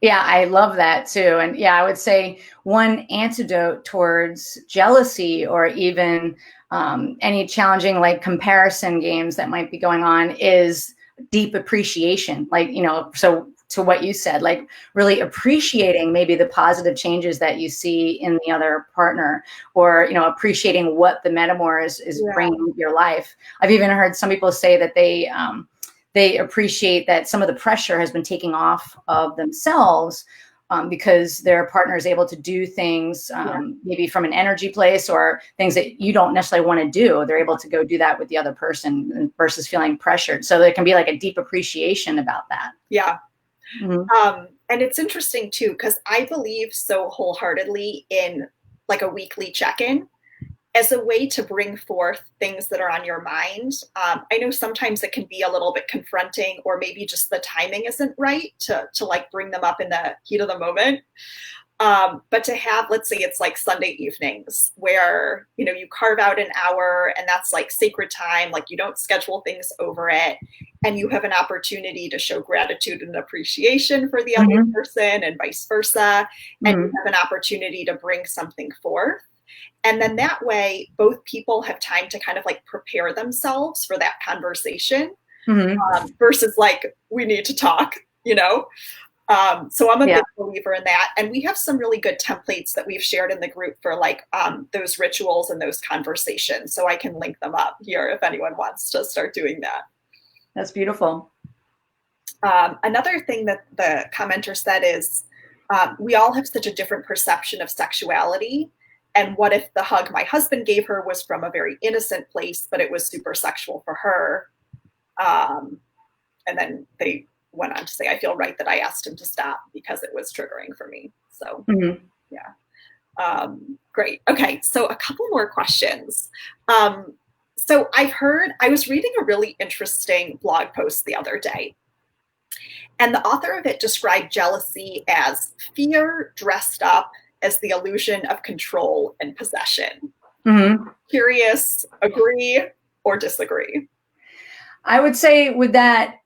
Yeah, I love that too. And yeah, I would say one antidote towards jealousy or even any challenging like comparison games that might be going on is deep appreciation. Like, you know, so to what you said, like really appreciating maybe the positive changes that you see in the other partner, or, you know, appreciating what the metamor is bringing to your life. I've even heard some people say that they appreciate that some of the pressure has been taken off of themselves because their partner is able to do things maybe from an energy place or things that you don't necessarily want to do. They're able to go do that with the other person versus feeling pressured. So there can be like a deep appreciation about that. Yeah. And it's interesting too, because I believe so wholeheartedly in like a weekly check-in as a way to bring forth things that are on your mind. I know sometimes it can be a little bit confronting, or maybe just the timing isn't right to like bring them up in the heat of the moment. But to have, let's say it's like Sunday evenings where, you know, you carve out an hour and that's like sacred time, like you don't schedule things over it, and you have an opportunity to show gratitude and appreciation for the other person and vice versa. And you have an opportunity to bring something forth. And then that way, both people have time to kind of like prepare themselves for that conversation versus like, we need to talk, you know? So I'm a big believer in that. And we have some really good templates that we've shared in the group for like those rituals and those conversations. So I can link them up here if anyone wants to start doing that. That's beautiful. Another thing that the commenter said is we all have such a different perception of sexuality. And what if the hug my husband gave her was from a very innocent place, but it was super sexual for her? And then they went on to say, I feel right that I asked him to stop because it was triggering for me. So, great. Okay. So a couple more questions. So I was reading a really interesting blog post the other day, and the author of it described jealousy as fear dressed up as the illusion of control and possession. Mm-hmm. Curious, agree or disagree? I would say with that,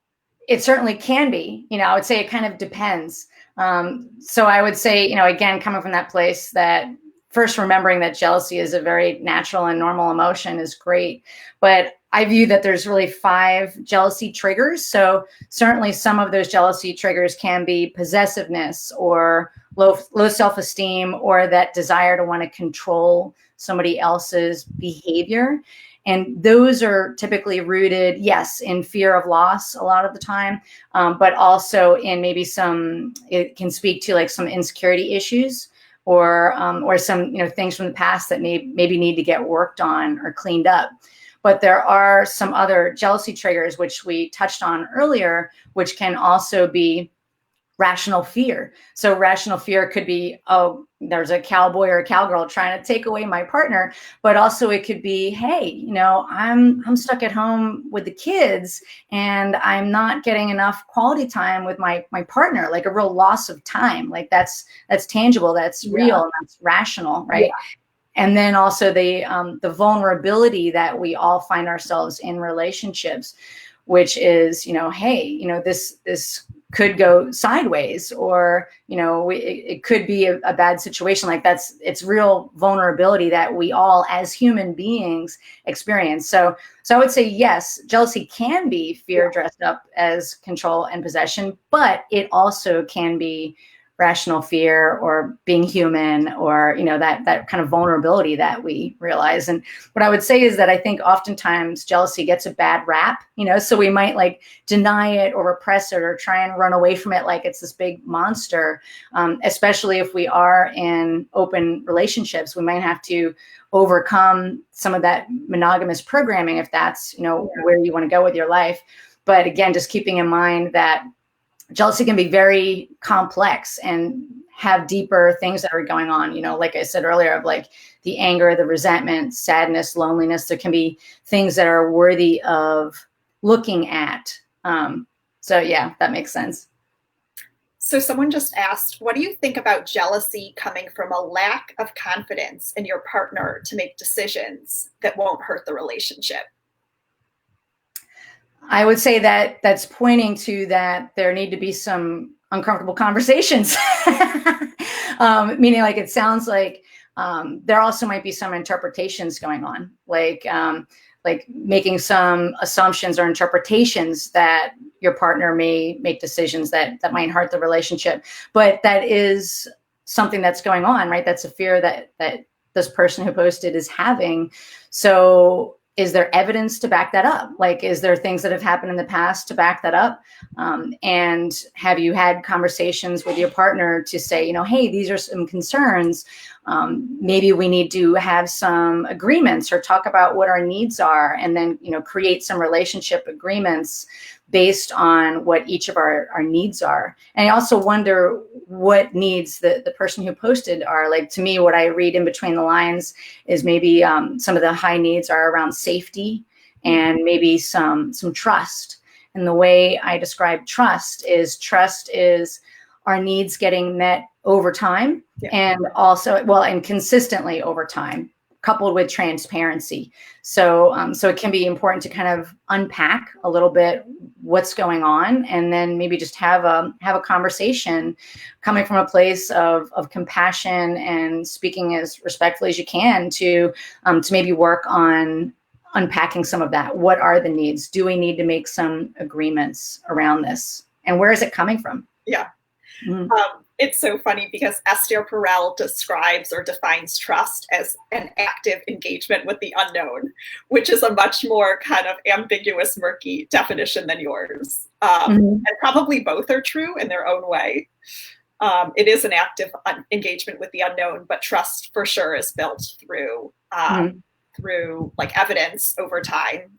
it certainly can be. I would say it kind of depends. So I would say, again, coming from that place that first remembering that jealousy is a very natural and normal emotion is great. But I view that there's really 5 jealousy triggers. So certainly some of those jealousy triggers can be possessiveness or low self-esteem, or that desire to want to control somebody else's behavior. And those are typically rooted, yes, in fear of loss a lot of the time, but also in maybe it can speak to like some insecurity issues or some things from the past that maybe need to get worked on or cleaned up. But there are some other jealousy triggers, which we touched on earlier, which can also be rational fear. So rational fear could be, oh, there's a cowboy or a cowgirl trying to take away my partner, but also it could be, hey, I'm stuck at home with the kids and I'm not getting enough quality time with my partner, like a real loss of time. Like that's tangible, that's real, and that's rational, right? Yeah. And then also the vulnerability that we all find ourselves in relationships, which is, hey, this could go sideways, or it could be a bad situation. Like it's real vulnerability that we all as human beings experience. So I would say yes, jealousy can be fear dressed up as control and possession, but it also can be rational fear or being human, or that kind of vulnerability that we realize. And what I would say is that I think oftentimes jealousy gets a bad rap, so we might like deny it or repress it or try and run away from it like it's this big monster, especially if we are in open relationships. We might have to overcome some of that monogamous programming if that's where you want to go with your life. But again, just keeping in mind that jealousy can be very complex and have deeper things that are going on, like I said earlier, of like the anger, the resentment, sadness, loneliness. There can be things that are worthy of looking at. So yeah, that makes sense. So someone just asked, what do you think about jealousy coming from a lack of confidence in your partner to make decisions that won't hurt the relationship? I would say that that's pointing to that there need to be some uncomfortable conversations, meaning like it sounds like there also might be some interpretations going on, like making some assumptions or interpretations that your partner may make decisions that might hurt the relationship. But that is something that's going on, right? That's a fear that this person who posted is having. So is there evidence to back that up? Like, is there things that have happened in the past to back that up? And have you had conversations with your partner to say, hey, these are some concerns. Maybe we need to have some agreements or talk about what our needs are, and then, create some relationship agreements based on what each of our needs are. And I also wonder what needs the person who posted are. Like, to me, what I read in between the lines is maybe some of the high needs are around safety and maybe some trust. And the way I describe trust is our needs getting met over time, and also, and consistently over time, coupled with transparency. So it can be important to kind of unpack a little bit what's going on, and then maybe just have a conversation coming from a place of compassion and speaking as respectfully as you can to maybe work on unpacking some of that. What are the needs? Do we need to make some agreements around this? And where is it coming from? Yeah. Mm-hmm. It's so funny because Esther Perel describes or defines trust as an active engagement with the unknown, which is a much more kind of ambiguous, murky definition than yours. And probably both are true in their own way. It is an active engagement with the unknown, but trust for sure is built through like evidence over time.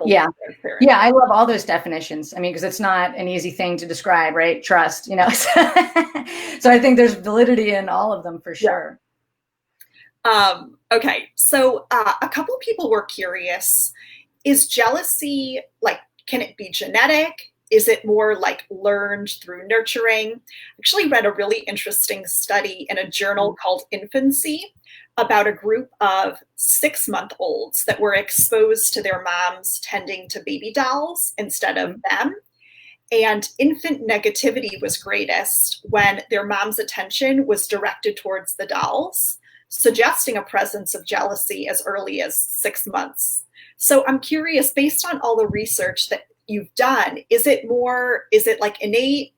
Yeah. I love all those definitions. I mean, because it's not an easy thing to describe, right? Trust, So I think there's validity in all of them for sure. Okay. So a couple people were curious, is jealousy, like, can it be genetic? Is it more like learned through nurturing? I actually read a really interesting study in a journal called Infancy about a group of 6-month-olds that were exposed to their moms tending to baby dolls instead of them. And infant negativity was greatest when their mom's attention was directed towards the dolls, suggesting a presence of jealousy as early as 6 months. So I'm curious, based on all the research that you've done, is it like innate?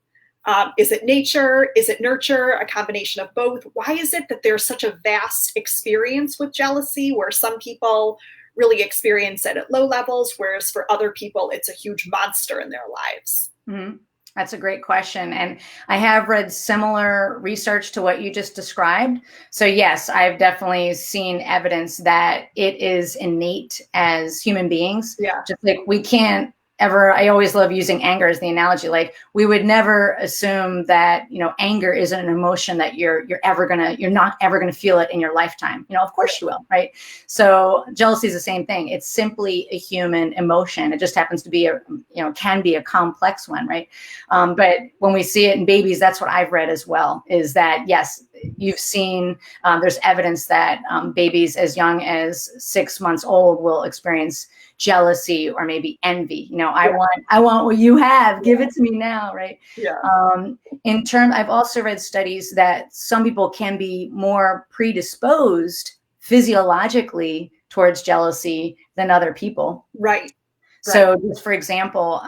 Is it nature? Is it nurture? A combination of both? Why is it that there's such a vast experience with jealousy where some people really experience it at low levels, whereas for other people, it's a huge monster in their lives? Mm-hmm. That's a great question. And I have read similar research to what you just described. So yes, I've definitely seen evidence that it is innate as human beings. Yeah. Just like we can't ever, I always love using anger as the analogy. Like we would never assume that, anger isn't an emotion that you're not ever gonna feel it in your lifetime. Of course you will, right? So jealousy is the same thing. It's simply a human emotion. It just happens to be can be a complex one, right? But when we see it in babies, that's what I've read as well, is that yes, you've seen, there's evidence that babies as young as 6 months old will experience jealousy or maybe envy. I want what you have, give it to me now, right? Yeah. I've also read studies that some people can be more predisposed physiologically towards jealousy than other people. Right. So just for example,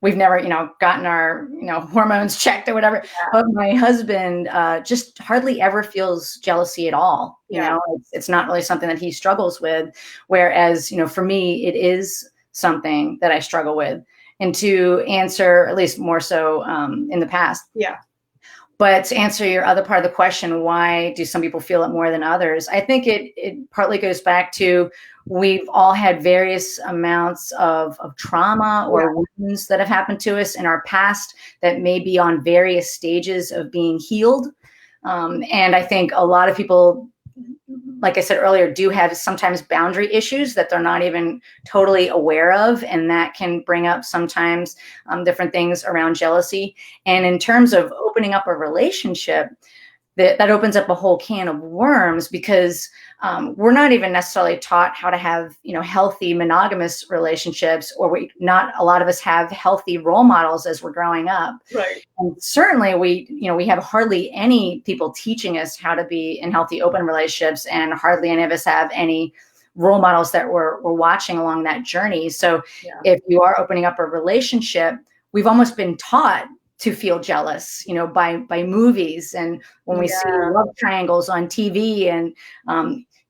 we've never, gotten our, hormones checked or whatever, but my husband just hardly ever feels jealousy at all. It's not really something that he struggles with. Whereas, for me, it is something that I struggle with. And to answer, at least more so in the past. Yeah. But to answer your other part of the question, why do some people feel it more than others? I think it partly goes back to we've all had various amounts of trauma or wounds that have happened to us in our past that may be on various stages of being healed. And I think a lot of people, like I said earlier, do have sometimes boundary issues that they're not even totally aware of. And that can bring up sometimes different things around jealousy. And in terms of opening up a relationship, that opens up a whole can of worms, because we're not even necessarily taught how to have, healthy monogamous relationships, or not a lot of us have healthy role models as we're growing up. Right. And certainly we have hardly any people teaching us how to be in healthy open relationships, and hardly any of us have any role models that we're watching along that journey. So if you are opening up a relationship, we've almost been taught to feel jealous, by movies, and when we see love triangles on TV, and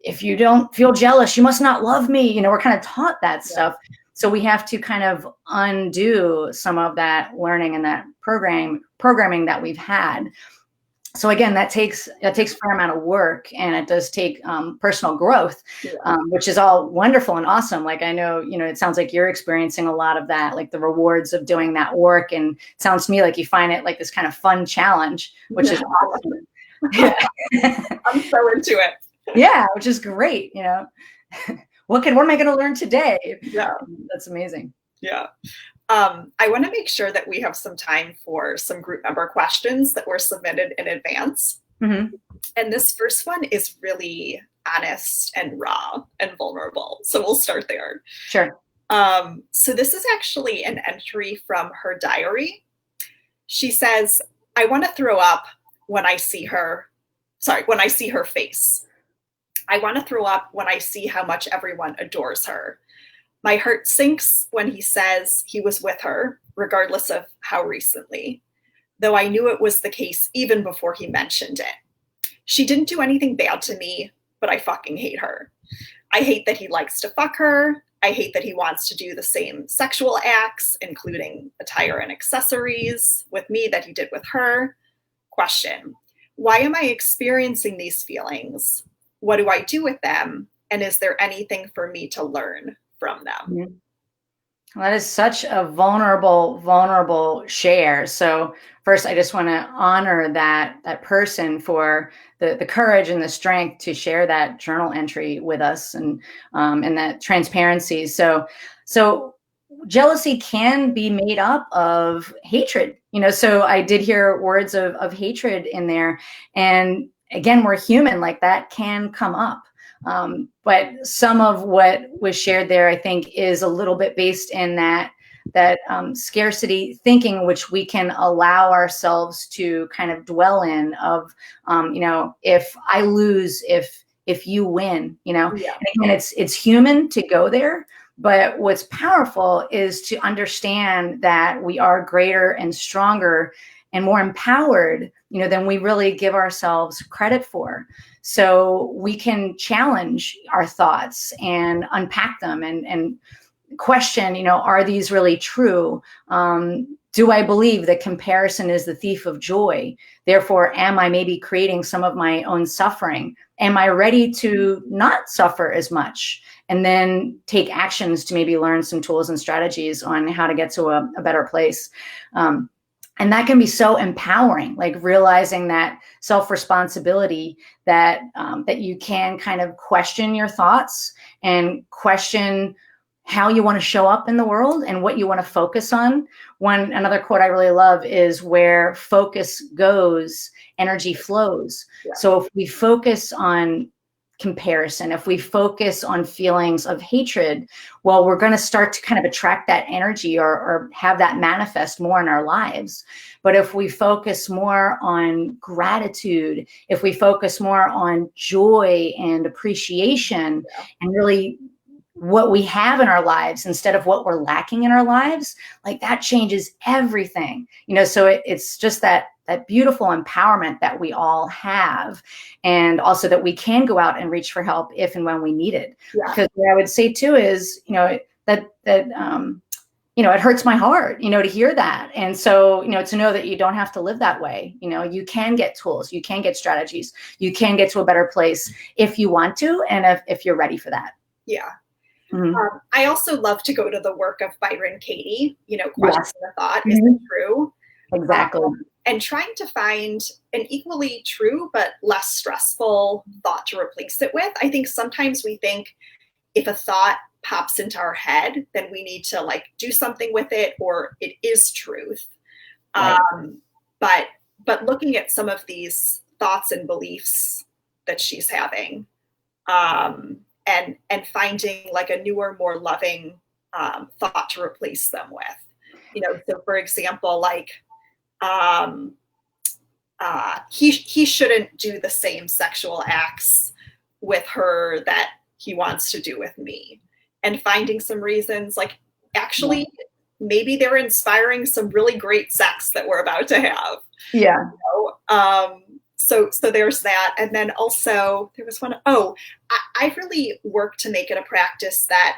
if you don't feel jealous, you must not love me. We're kind of taught that stuff. So we have to kind of undo some of that learning and that programming that we've had. So again, that takes a fair amount of work, and it does take personal growth, which is all wonderful and awesome. Like I know, it sounds like you're experiencing a lot of that, like the rewards of doing that work. And it sounds to me like you find it like this kind of fun challenge, which is awesome. I'm so into it. Yeah, which is great. What am I going to learn today? Yeah, that's amazing. Yeah. I want to make sure that we have some time for some group member questions that were submitted in advance. Mm-hmm. And this first one is really honest and raw and vulnerable. So we'll start there. Sure. So this is actually an entry from her diary. She says, I want to throw up when I see her face. I want to throw up when I see how much everyone adores her. My heart sinks when he says he was with her, regardless of how recently, though I knew it was the case even before he mentioned it. She didn't do anything bad to me, but I fucking hate her. I hate that he likes to fuck her. I hate that he wants to do the same sexual acts, including attire and accessories, with me that he did with her. Question: why am I experiencing these feelings? What do I do with them? And is there anything for me to learn from them? Well, that is such a vulnerable share. So first, I just want to honor that person for the courage and the strength to share that journal entry with us, and that transparency. So jealousy can be made up of hatred, so I did hear words of hatred in there. And again, we're human, like that can come up. But some of what was shared there, I think, is a little bit based in that scarcity thinking, which we can allow ourselves to kind of dwell in of, if I lose, if you win, Yeah. And again, it's human to go there. But what's powerful is to understand that we are greater and stronger and more empowered, than we really give ourselves credit for. So we can challenge our thoughts and unpack them and question, are these really true? Do I believe that comparison is the thief of joy? Therefore, am I maybe creating some of my own suffering? Am I ready to not suffer as much? And then take actions to maybe learn some tools and strategies on how to get to a better place. And that can be so empowering, like realizing that self-responsibility, that you can kind of question your thoughts and question how you want to show up in the world and what you want to focus on. Another quote I really love is, where focus goes, energy flows. Yeah. So if we focus on comparison, if we focus on feelings of hatred, well, we're going to start to kind of attract that energy or have that manifest more in our lives. But if we focus more on gratitude, if we focus more on joy and appreciation, and really what we have in our lives instead of what we're lacking in our lives, like that changes everything. So it's just that beautiful empowerment that we all have, and also that we can go out and reach for help if and when we need it. Yeah. Because what I would say too is, that it hurts my heart, to hear that. And so, to know that you don't have to live that way. You can get tools, you can get strategies, you can get to a better place if you want to, and if you're ready for that. Yeah. Mm-hmm. I also love to go to the work of Byron Katie, question the thought, mm-hmm. Is it true? Exactly. And trying to find an equally true but less stressful thought to replace it with. I think sometimes we think if a thought pops into our head, then we need to do something with it, or it is truth. Right. But looking at some of these thoughts and beliefs that she's having, and finding a newer, more loving thought to replace them with. So for example, he shouldn't do the same sexual acts with her that he wants to do with me, and finding some reasons, actually maybe they're inspiring some really great sex that we're about to have. Yeah. So there's that. And then also there was one, I really work to make it a practice that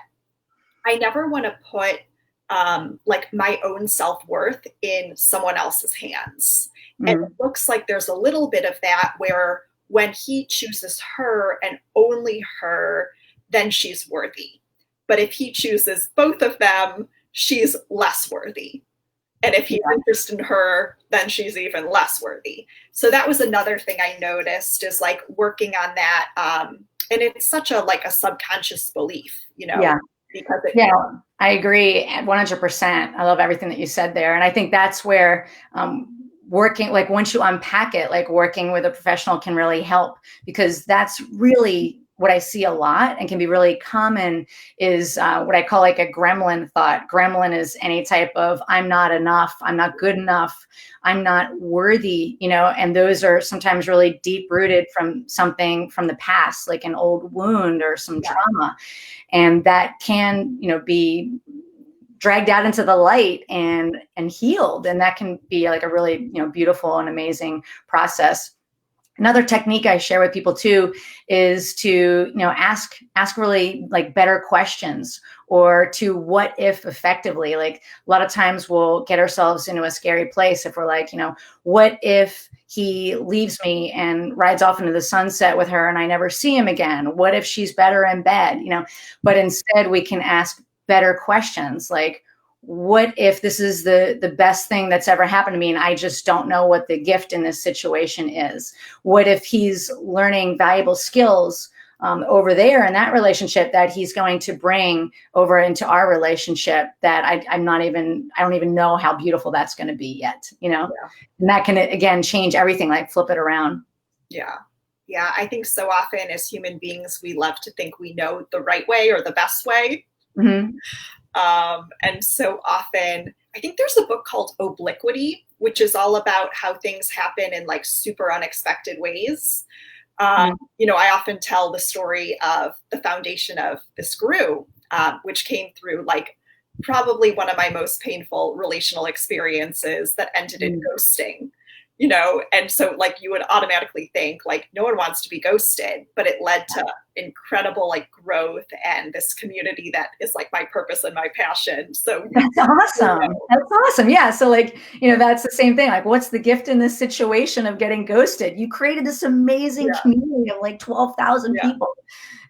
I never want to put my own self-worth in someone else's hands. Mm. And it looks like there's a little bit of that where when he chooses her and only her, then she's worthy. But if he chooses both of them, she's less worthy. And if he's interested in her, then she's even less worthy. So that was another thing I noticed, is working on that. And it's such a subconscious belief, Yeah. Because I agree 100%. I love everything that you said there. And I think that's where working, once you unpack it, working with a professional can really help, because that's really what I see a lot and can be really common is what I call a gremlin thought. Gremlin is any type of I'm not enough, I'm not good enough, I'm not worthy, and those are sometimes really deep rooted from something from the past, like an old wound or some trauma. And that can, be dragged out into the light and healed. And that can be a really, beautiful and amazing process. Another technique I share with people too is to, ask really better questions, or to what if effectively. A lot of times we'll get ourselves into a scary place if we're what if he leaves me and rides off into the sunset with her and I never see him again? What if she's better in bed? But instead we can ask better questions, what if this is the best thing that's ever happened to me and I just don't know what the gift in this situation is? What if he's learning valuable skills over there in that relationship that he's going to bring over into our relationship that I don't even know how beautiful that's going to be yet, Yeah. And that can, again, change everything, like flip it around. Yeah. Yeah. I think so often as human beings, we love to think we know the right way or the best way. Mm-hmm. And so often, I think there's a book called Obliquity, which is all about how things happen in like super unexpected ways. I often tell the story of the foundation of this Guru, which came through like probably one of my most painful relational experiences that ended in ghosting. And so like you would automatically think like no one wants to be ghosted, but it led to incredible like growth and this community that is like my purpose and my passion. So that's awesome. That's awesome. Yeah. So like, that's the same thing. Like, what's the gift in this situation of getting ghosted? You created this amazing community of like 12,000 people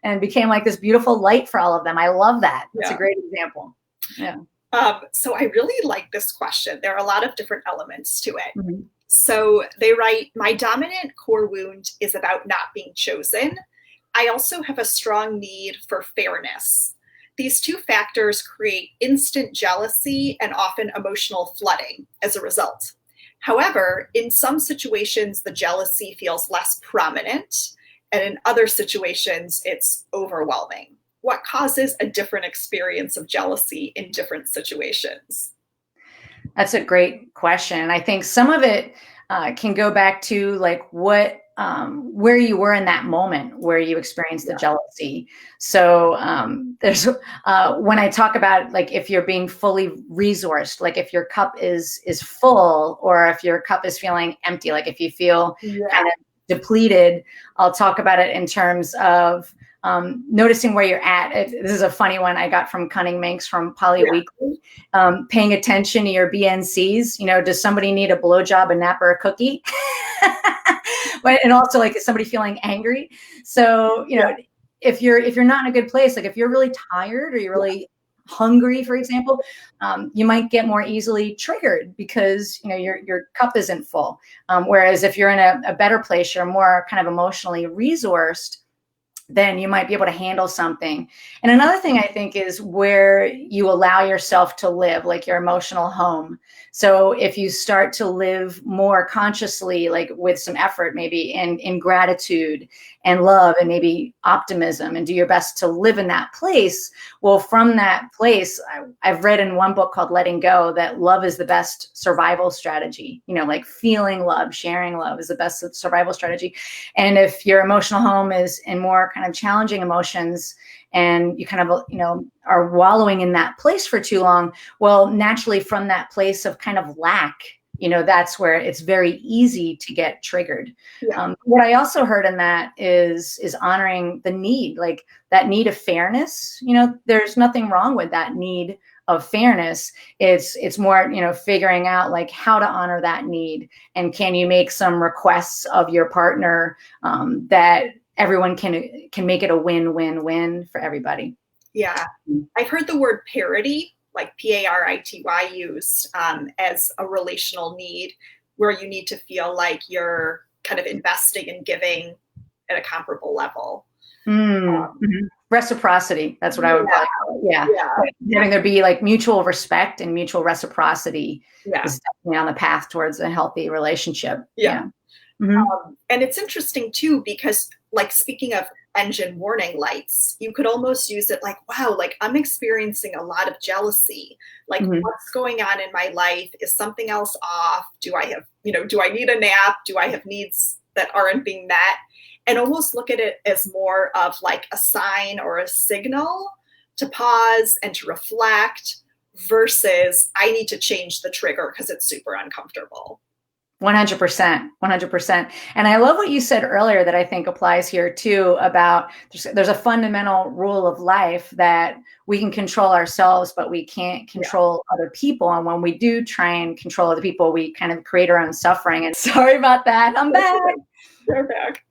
and became like this beautiful light for all of them. I love that. That's a great example. Yeah. So I really like this question. There are a lot of different elements to it. Mm-hmm. So they write, my dominant core wound is about not being chosen. I also have a strong need for fairness. These two factors create instant jealousy and often emotional flooding as a result. However, in some situations, the jealousy feels less prominent, and in other situations, it's overwhelming. What causes a different experience of jealousy in different situations? That's a great question. I think some of it can go back to like where you were in that moment where you experienced the jealousy. So there's when I talk about like if you're being fully resourced, like if your cup is full, or if your cup is feeling empty, like if you feel kind of depleted, I'll talk about it in terms of noticing where you're at. This is a funny one I got from Cunning Minx from Poly Weekly. Paying attention to your BNCs. Does somebody need a blowjob, a nap, or a cookie? And also, like, is somebody feeling angry? So, if you're not in a good place, like if you're really tired or you're really hungry, for example, you might get more easily triggered because your cup isn't full. Whereas if you're in a better place, you're more kind of emotionally resourced, then you might be able to handle something. And another thing I think is where you allow yourself to live, like your emotional home. So if you start to live more consciously, like with some effort, maybe in gratitude and love and maybe optimism, and do your best to live in that place. Well, from that place, I've read in one book called Letting Go that love is the best survival strategy. like feeling love, sharing love is the best survival strategy. And if your emotional home is in more kind of challenging emotions, and you kind of, are wallowing in that place for too long, well, naturally from that place of kind of lack, that's where it's very easy to get triggered. What I also heard in that is honoring the need, like that need of fairness. There's nothing wrong with that need of fairness. It's more, figuring out like how to honor that need, and can you make some requests of your partner that everyone can make it a win-win-win for everybody. Yeah. I've heard the word parity, like parity, used as a relational need where you need to feel like you're kind of investing and giving at a comparable level. Reciprocity. That's what I would call it. Yeah. Having there be like mutual respect and mutual reciprocity is definitely on the path towards a healthy relationship. And it's interesting too, because like speaking of engine warning lights, you could almost use it like, wow, like I'm experiencing a lot of jealousy. Like what's going on in my life? Is something else off? Do I have, do I need a nap? Do I have needs that aren't being met? And almost look at it as more of like a sign or a signal to pause and to reflect versus I need to change the trigger because it's super uncomfortable. 100%. And I love what you said earlier that I think applies here too, about there's a fundamental rule of life that we can control ourselves, but we can't control other people. And when we do try and control other people, we kind of create our own suffering. And sorry about that. I'm back. You're back.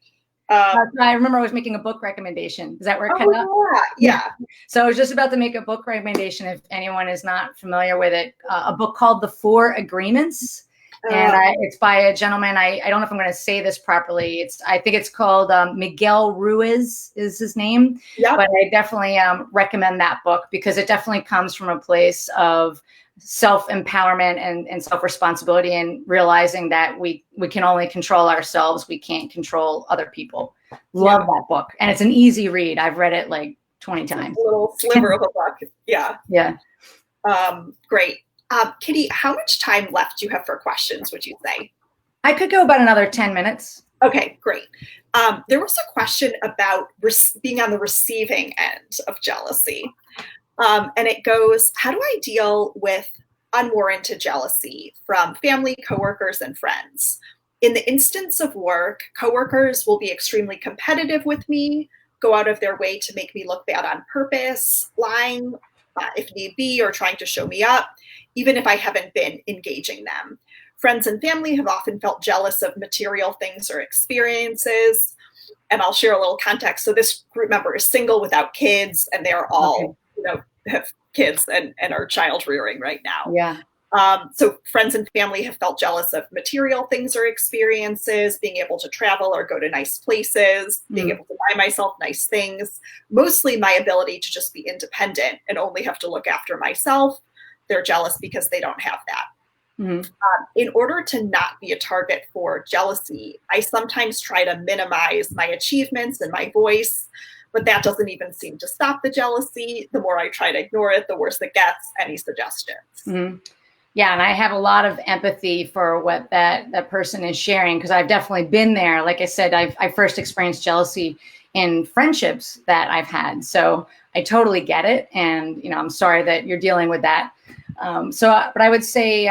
I remember I was making a book recommendation. Is that where it came up? Yeah. So I was just about to make a book recommendation if anyone is not familiar with it. A book called The 4 Agreements. And it's by a gentleman. I don't know if I'm going to say this properly. I think it's called Miguel Ruiz is his name. Yep. But I definitely recommend that book because it definitely comes from a place of self-empowerment and self-responsibility and realizing that we can only control ourselves. We can't control other people. Love that book. And it's an easy read. I've read it like 20 times. A little sliver of a book. Yeah. Yeah. Great. Kitty, how much time left do you have for questions, would you say? I could go about another 10 minutes. Okay, great. There was a question about being on the receiving end of jealousy. And it goes, how do I deal with unwarranted jealousy from family, coworkers, and friends? In the instance of work, coworkers will be extremely competitive with me, go out of their way to make me look bad on purpose, lying if need be, or trying to show me up, even if I haven't been engaging them. Friends and family have often felt jealous of material things or experiences. And I'll share a little context. So this group member is single without kids, and they're all, have kids and are child rearing right now. Yeah. So friends and family have felt jealous of material things or experiences, being able to travel or go to nice places, being able to buy myself nice things, mostly my ability to just be independent and only have to look after myself. They're jealous because they don't have that. In order to not be a target for jealousy, I sometimes try to minimize my achievements and my voice, but that doesn't even seem to stop the jealousy. The more I try to ignore it, the worse it gets. Any suggestions? Yeah, and I have a lot of empathy for what that person is sharing because I've definitely been there. Like I said, I first experienced jealousy in friendships that I've had. So I totally get it. And, I'm sorry that you're dealing with that. But I would say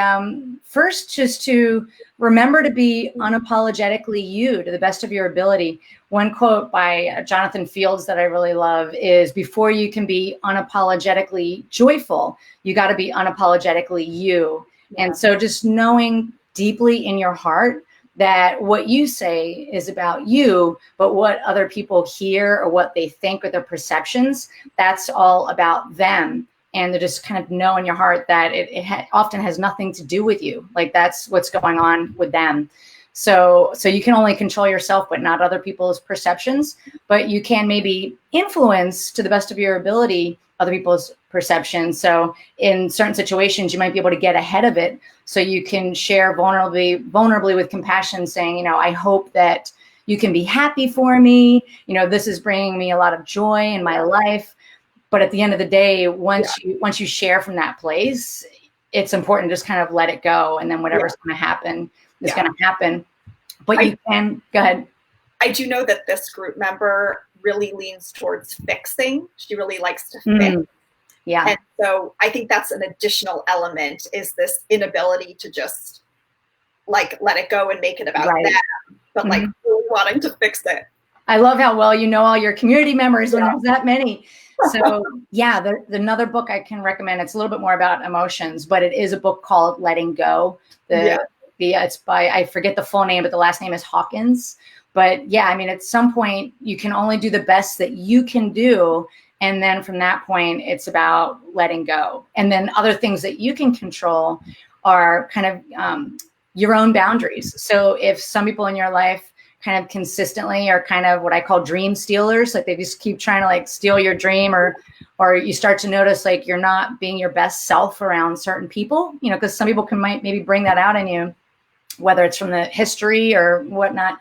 first, just to remember to be unapologetically you to the best of your ability. One quote by Jonathan Fields that I really love is, before you can be unapologetically joyful, you got to be unapologetically you. Yeah. And so just knowing deeply in your heart that what you say is about you, but what other people hear or what they think or their perceptions, that's all about them. And to just kind of know in your heart that it often has nothing to do with you. Like that's what's going on with them. So you can only control yourself, but not other people's perceptions. But you can maybe influence to the best of your ability other people's perceptions. So in certain situations, you might be able to get ahead of it. So you can share vulnerably with compassion, saying, I hope that you can be happy for me. This is bringing me a lot of joy in my life. But at the end of the day, once you share from that place, it's important to just kind of let it go. And then whatever's going to happen is going to happen. But you can, go ahead. I do know that this group member really leans towards fixing. She really likes to fix. Yeah. And so I think that's an additional element, is this inability to just like let it go and make it about them, but like really wanting to fix it. I love how well you know all your community members when there's that many. So another book I can recommend, it's a little bit more about emotions, but it is a book called Letting Go. It's by, I forget the full name, but the last name is Hawkins. But at some point you can only do the best that you can do. And then from that point, it's about letting go. And then other things that you can control are kind of your own boundaries. So if some people in your life kind of consistently are kind of what I call dream stealers, like they just keep trying to like steal your dream, or you start to notice like you're not being your best self around certain people, because some people might maybe bring that out in you, whether it's from the history or whatnot.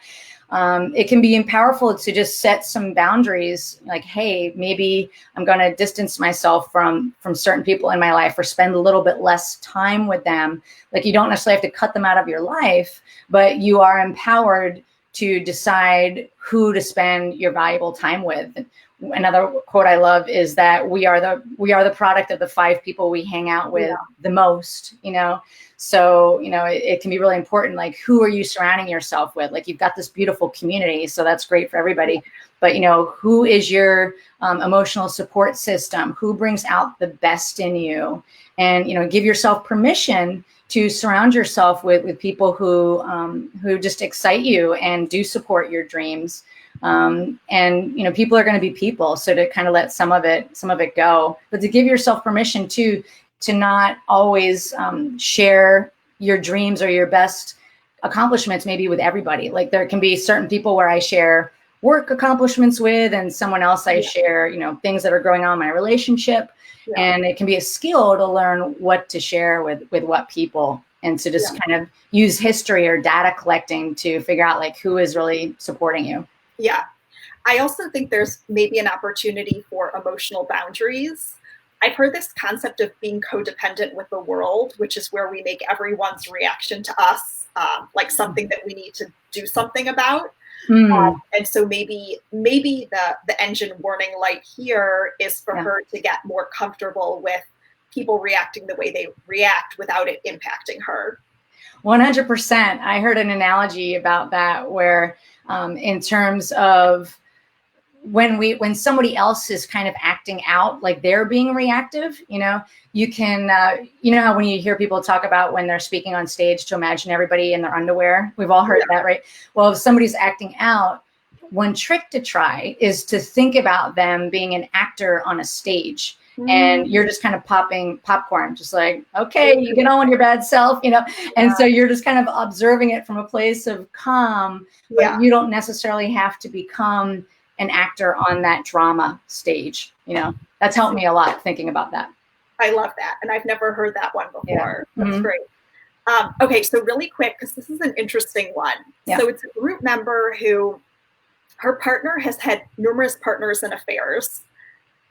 It can be powerful to just set some boundaries, like, hey, maybe I'm going to distance myself from certain people in my life, or spend a little bit less time with them. Like, you don't necessarily have to cut them out of your life, but you are empowered to decide who to spend your valuable time with. Another quote I love is that we are the product of the 5 people we hang out with the most, So, it can be really important. Like, who are you surrounding yourself with? Like, you've got this beautiful community, so that's great for everybody. But, who is your emotional support system? Who brings out the best in you? And, give yourself permission to surround yourself with people who just excite you and do support your dreams. And people are going to be people. So to kind of let some of it go, but to give yourself permission to not always share your dreams or your best accomplishments maybe with everybody. Like there can be certain people where I share work accomplishments with, and someone else I share, you know, things that are going on in my relationship. And it can be a skill to learn what to share with what people, and to just kind of use history or data collecting to figure out like who is really supporting you. Yeah. I also think there's maybe an opportunity for emotional boundaries. I've heard this concept of being codependent with the world, which is where we make everyone's reaction to us like something that we need to do something about. And so maybe the engine warning light here is for her to get more comfortable with people reacting the way they react without it impacting her. 100%. I heard an analogy about that where in terms of when somebody else is kind of acting out like they're being reactive, you know, you can, you know how when you hear people talk about when they're speaking on stage to imagine everybody in their underwear, we've all heard that, right? Well, if somebody's acting out, one trick to try is to think about them being an actor on a stage. And you're just kind of popping popcorn, just like, okay, you get on with your bad self, you know? And so you're just kind of observing it from a place of calm, but you don't necessarily have to become an actor on that drama stage. You know, that's helped me a lot thinking about that. I love that. And I've never heard that one before. That's great. Okay, so really quick, because this is an interesting one. So it's a group member who, her partner has had numerous partners and affairs.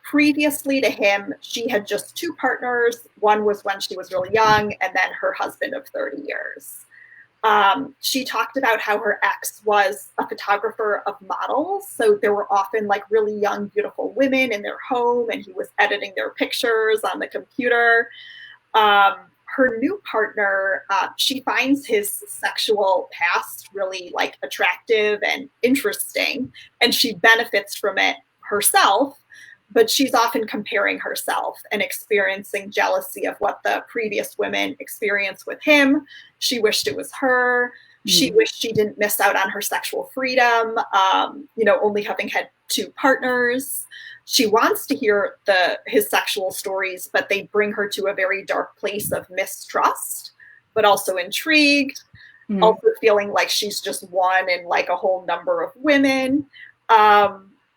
Previously to him, she had just 2 partners. One was when she was really young, and then her husband of 30 years. She talked about how her ex was a photographer of models. So there were often like really young, beautiful women in their home, and he was editing their pictures on the computer. Her new partner, she finds his sexual past really like attractive and interesting, and she benefits from it herself. But she's often comparing herself and experiencing jealousy of what the previous women experienced with him. She wished it was her. She wished she didn't miss out on her sexual freedom, you know, only having had 2 partners. She wants to hear his sexual stories, but they bring her to a very dark place of mistrust, but also intrigued, also feeling like she's just one in like a whole number of women.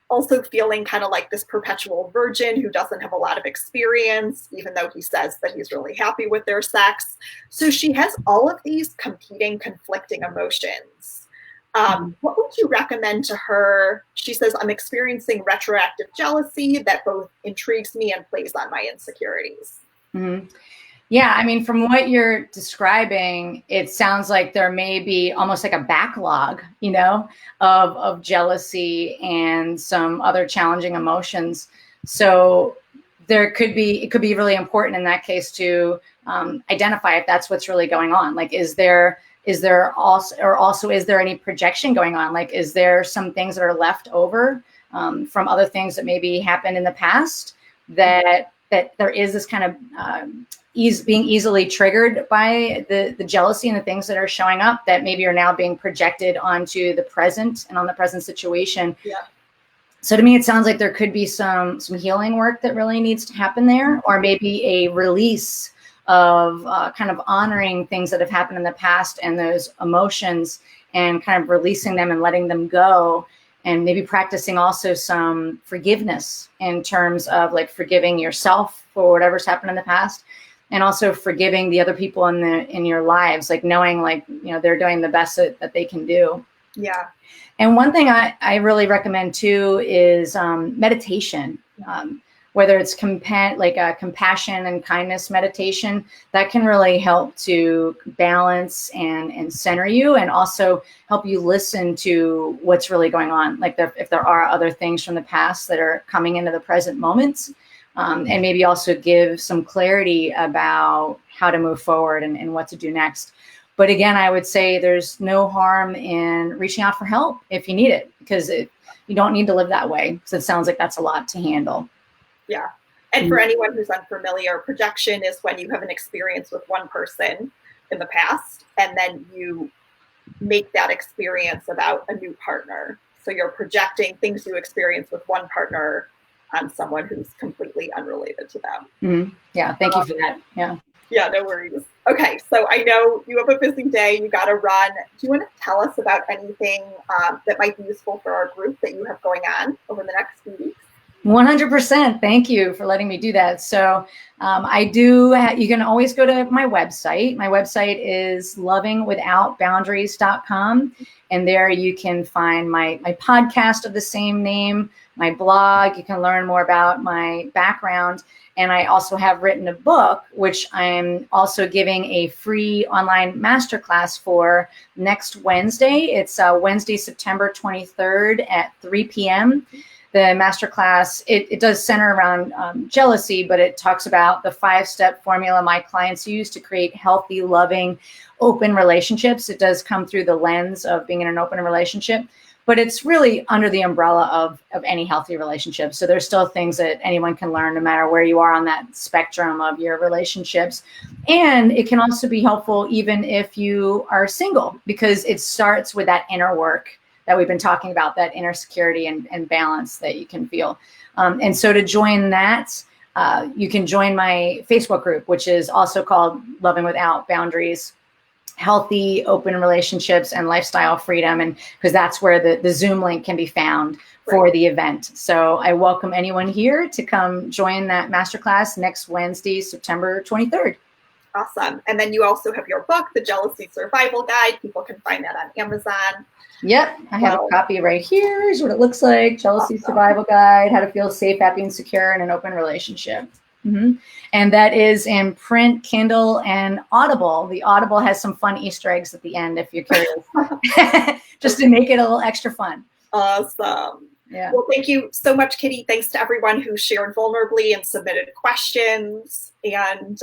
Also feeling kind of like this perpetual virgin who doesn't have a lot of experience, even though he says that he's really happy with their sex. So she has all of these competing, conflicting emotions. What would you recommend to her? She says, I'm experiencing retroactive jealousy that both intrigues me and plays on my insecurities. Yeah, I mean, from what you're describing, it sounds like there may be almost like a backlog, you know, of jealousy and some other challenging emotions. So it could be really important in that case to identify if that's what's really going on. Like, is there also is there any projection going on? Like, is there some things that are left over from other things that maybe happened in the past that there is this kind of being easily triggered by the jealousy and the things that are showing up that maybe are now being projected onto the present and on the present situation. So to me, it sounds like there could be some healing work that really needs to happen there, or maybe a release of kind of honoring things that have happened in the past and those emotions, and kind of releasing them and letting them go, and maybe practicing also some forgiveness in terms of like forgiving yourself for whatever's happened in the past, and also forgiving the other people in your lives, like knowing like, you know, they're doing the best that they can do. Yeah. And one thing I really recommend too is meditation. Whether it's compassion and kindness meditation, that can really help to balance and center you, and also help you listen to what's really going on. Like if there are other things from the past that are coming into the present moments, and maybe also give some clarity about how to move forward and what to do next. But again, I would say there's no harm in reaching out for help if you need it, because you don't need to live that way. So it sounds like that's a lot to handle. Yeah. And for anyone who's unfamiliar, projection is when you have an experience with one person in the past, and then you make that experience about a new partner. So you're projecting things you experience with one partner on someone who's completely unrelated to them. Yeah, thank you for that. Yeah. Yeah, no worries. Okay, so I know you have a busy day, you got to run. Do you want to tell us about anything that might be useful for our group that you have going on over the next few weeks? 100%. Thank you for letting me do that. So you can always go to my website. My website is lovingwithoutboundaries.com. And there you can find my podcast of the same name, my blog. You can learn more about my background. And I also have written a book, which I'm also giving a free online masterclass for next Wednesday. It's Wednesday, September 23rd at 3 p.m. The masterclass, it does center around jealousy, but it talks about the 5-step formula my clients use to create healthy, loving, open relationships. It does come through the lens of being in an open relationship, but it's really under the umbrella of any healthy relationship. So there's still things that anyone can learn no matter where you are on that spectrum of your relationships. And it can also be helpful even if you are single, because it starts with that inner work that we've been talking about, that inner security and balance that you can feel. And so to join that, you can join my Facebook group, which is also called Loving Without Boundaries, Healthy, Open Relationships and Lifestyle Freedom. And because that's where the Zoom link can be found for the event. So I welcome anyone here to come join that masterclass next Wednesday, September 23rd. Awesome. And then you also have your book, The Jealousy Survival Guide. People can find that on Amazon. Yep, I have a copy right here. Here's what it looks like. Jealousy Survival Guide, How to Feel Safe, Happy, and Secure in an Open Relationship. And that is in print, Kindle, and Audible. The Audible has some fun Easter eggs at the end if you're curious, just to make it a little extra fun. Awesome. Yeah. Well, thank you so much, Kitty. Thanks to everyone who shared vulnerably and submitted questions. And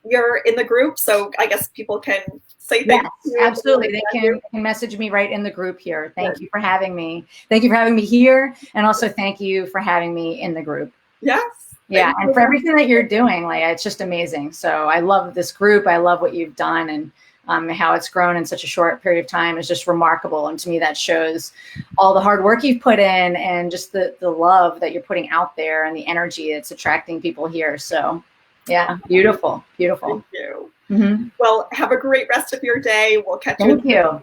you're in the group, so I guess people can say thank you. Absolutely. They can message me right in the group here. Thank you for having me. Thank you for having me here. And also thank you for having me in the group. Yes. Yeah. And for everything that you're doing, like, it's just amazing. So I love this group. I love what you've done, and how it's grown in such a short period of time is just remarkable. And to me, that shows all the hard work you've put in and just the love that you're putting out there and the energy that's attracting people here. So yeah, beautiful, beautiful. Thank you. Well, have a great rest of your day. We'll catch you. Thank you.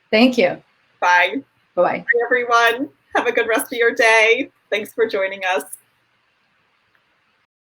Thank you. Bye. Bye-bye. Bye, everyone. Have a good rest of your day. Thanks for joining us.